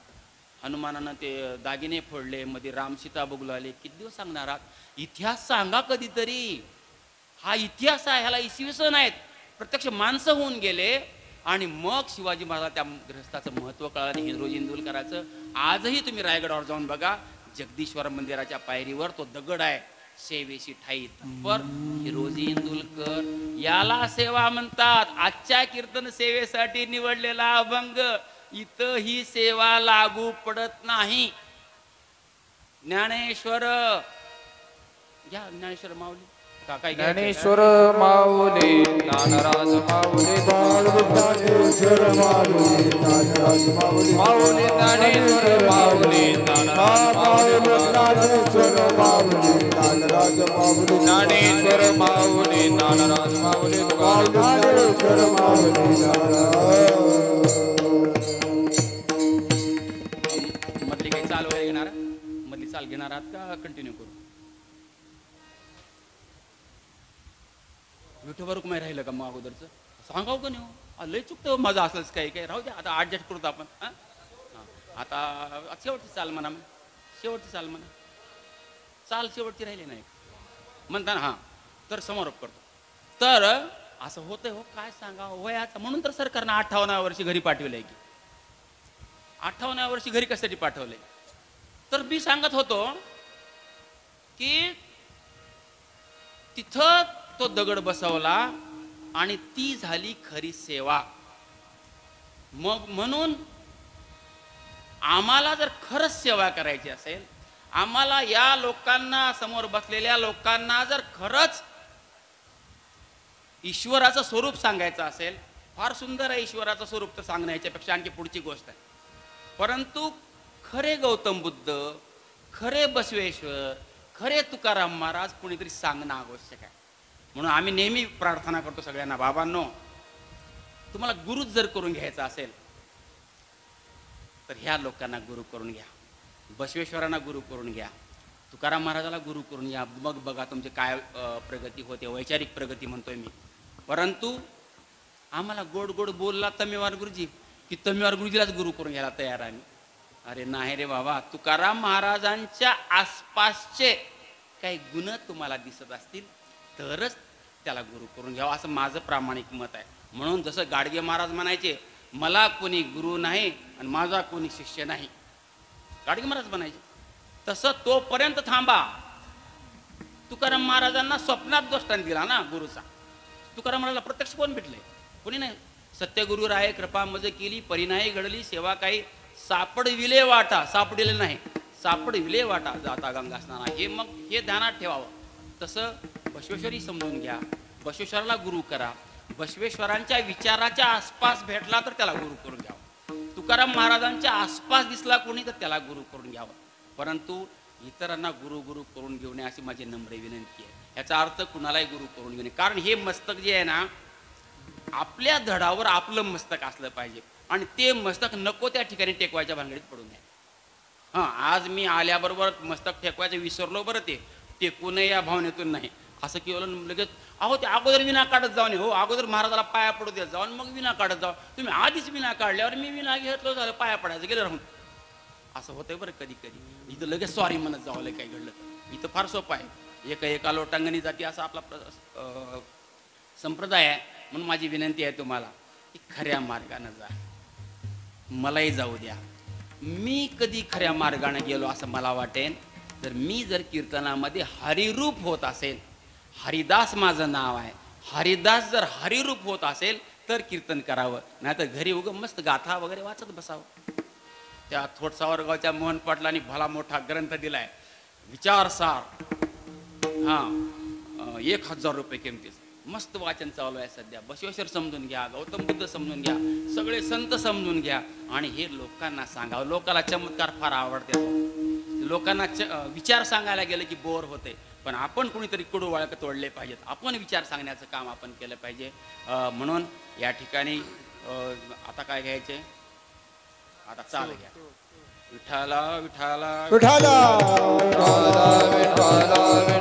हनुमानानं ते दागिने फोडले, मध्ये राम सीता बघू किती दिवस सांगणार आहात. इतिहास सांगा कधीतरी. हा इतिहास आहे, ह्याला इसवी सन आहेत. प्रत्यक्ष माणसं होऊन गेले आणि मग शिवाजी महाराज त्या ग्रहस्थाचं महत्व कळालं. हिरोजी इंदुलकराचं आजही तुम्ही रायगडावर जाऊन बघा, जगदीश्वर मंदिराच्या पायरीवर तो दगड आहे, सेवेशी ठाई तत्पर हिरोजी इंदुलकर. याला सेवा म्हणतात. आजच्या कीर्तन सेवेसाठी निवडलेला अभंग, इथं ही सेवा लागू पडत नाही. ज्ञानेश्वर घ्या, ज्ञानेश्वर माऊली काय घ्यायचं? ज्ञानेश्वर माऊली ज्ञानराज माऊली ज्ञानेश्वर माऊली ज्ञानराज माऊली माऊली ज्ञानेश्वर माऊली ज्ञानराज माऊली ज्ञानेश्वर माऊली ज्ञानराज माऊली ज्ञानेश्वर माऊली ज्ञानराज माऊली ज्ञानेश्वर माऊली मधली काही चाल वगैरे घेणार? मधली चाल घेणार आहात का कंटिन्यू करू? विठोबा रुक्माई राहिलं का मग अगोदरचं? सांगाव का नाही हो? लय चुकतं माझं असलंच काही काही राहू द्या, आता ॲडजस्ट करतो आपण. हां आता शेवटची चाल म्हणा, शेवटची चाल म्हणा, चाल शेवटची राहिली नाही म्हणताना. हां तर समारोप करतो. तर असं होतंय हो, काय सांगावं वयाचं. म्हणून तर सरकारनं 58व्या वर्षी घरी पाठवलंय. की 58व्या वर्षी घरी कशासाठी पाठवलंय? तर मी सांगत होतो की तिथं तो दगड बसवला आणि ती झाली खरी सेवा. मग म्हणून आम्हाला जर खरंच सेवा करायची असेल, आम्हाला या लोकांना, समोर बसलेल्या लोकांना जर खरंच ईश्वराचं स्वरूप सांगायचं असेल, फार सुंदर आहे ईश्वराचं स्वरूप तर सांगण्याच्यापेक्षा आणखी पुढची गोष्ट आहे. परंतु खरे गौतम बुद्ध, खरे बसवेश्वर, खरे तुकाराम महाराज कोणीतरी सांगणं आवश्यक आहे. म्हणून आम्ही नेहमी प्रार्थना करतो सगळ्यांना, बाबांनो तुम्हाला गुरुच जर करून घ्यायचा असेल तर ह्या लोकांना गुरु करून घ्या, बसवेश्वरांना गुरु करून घ्या, तुकाराम महाराजाला गुरु करून घ्या. मग बघा तुमची काय प्रगती होते, वैचारिक प्रगती म्हणतोय मी. परंतु आम्हाला गोड गोड बोलला तमेवार गुरुजी की तमेवार गुरुजीलाच गुरु करून घ्यायला तयार आहे. अरे नाही रे बाबा, तुकाराम महाराजांच्या आसपासचे काही गुण तुम्हाला दिसत असतील तरच त्याला गुरु करून घ्यावा, असं माझं प्रामाणिक मत आहे. म्हणून जसं गाडगे महाराज म्हणायचे, मला कोणी गुरु नाही आणि माझा कोणी शिष्य नाही, गाडगे महाराज म्हणायचे, तसं तोपर्यंत थांबा. तुकाराम महाराजांना स्वप्नात दृष्टांत दिला ना गुरुचा. तुकाराम महाराजांना प्रत्यक्ष कोण भेटले? कोणी नाही. सत्यगुरु राय कृपा मज केली, परिणाही घडली सेवा काही, सापडविले वाटा, सापडिले नाही, सापडविले वाटा जाता गंगा स्नाना. हे मग हे ध्यानात ठेवावं. तसं बसवेश्वरी समजून घ्या, बसवेश्वराला गुरु करा. बसवेश्वरांच्या विचाराच्या आसपास भेटला तर त्याला गुरु करून घ्यावं. तुकाराम महाराजांच्या आसपास दिसला कोणी तर त्याला गुरु करून घ्यावं. परंतु इतरांना गुरु गुरु करून घेऊ नये अशी माझी नम्र विनंती आहे. याचा अर्थ कुणालाही गुरु करून घेऊ नये. कारण हे मस्तक जे आहे ना, आपल्या धडावर आपलं मस्तक असलं पाहिजे आणि ते मस्तक नको त्या ठिकाणी टेकवायच्या भानगडीत पडू नये. हां आज मी आल्याबरोबर मस्तक टेकवायचं विसरलो बरं, ते टेकू नये या भावनेतून नाही. असं केलं लगेच अहो ते अगोदर विना काढत जाऊन, हो अगोदर महाराजाला पाया पडू देत जाऊन मग विना काढत जाऊ. तुम्ही आधीच विना काढल्यावर मी विना घेतलो झालं पाया पडायचं गेलं राहून. असं होतंय बरं कधी कधी. इथं लगेच सॉरी म्हणत जावं काही घडलं. इथं फार सोपं आहे, एका लोटांगणी जाती असा आपला संप्रदाय आहे. म्हणून माझी विनंती आहे तुम्हाला की खऱ्या मार्गानं जा, मलाही जाऊ द्या. मी कधी खऱ्या मार्गाने गेलो असं मला वाटेन तर मी जर कीर्तनामध्ये हरिरूप होत असेल, हरिदास माझं नाव आहे, हरिदास जर हरिरूप होत असेल तर कीर्तन करावं, नाही तर घरी उगं मस्त गाथा वगैरे वाचत बसावं. त्या थोटसावरगावच्या मोहन पाटलांनी भला मोठा ग्रंथ दिलाय विचारसार, हां 1000 रुपये किमतीचा, मस्त वाचन चालू आहे सध्या. बसवेश्वर समजून घ्या, गौतम बुद्ध समजून घ्या, सगळे संत समजून घ्या आणि हे लोकांना सांगावं. लोकांना चमत्कार फार आवडते, लोकांना विचार सांगायला गेलं की बोर होते. पण आपण कोणीतरी कडू वाळक तोडले पाहिजेत, आपण विचार सांगण्याचं काम आपण केलं पाहिजे. म्हणून या ठिकाणी आता काय घ्यायचे, आता चाल घ्या. विठाला विठाला विठाला विठाला विठाला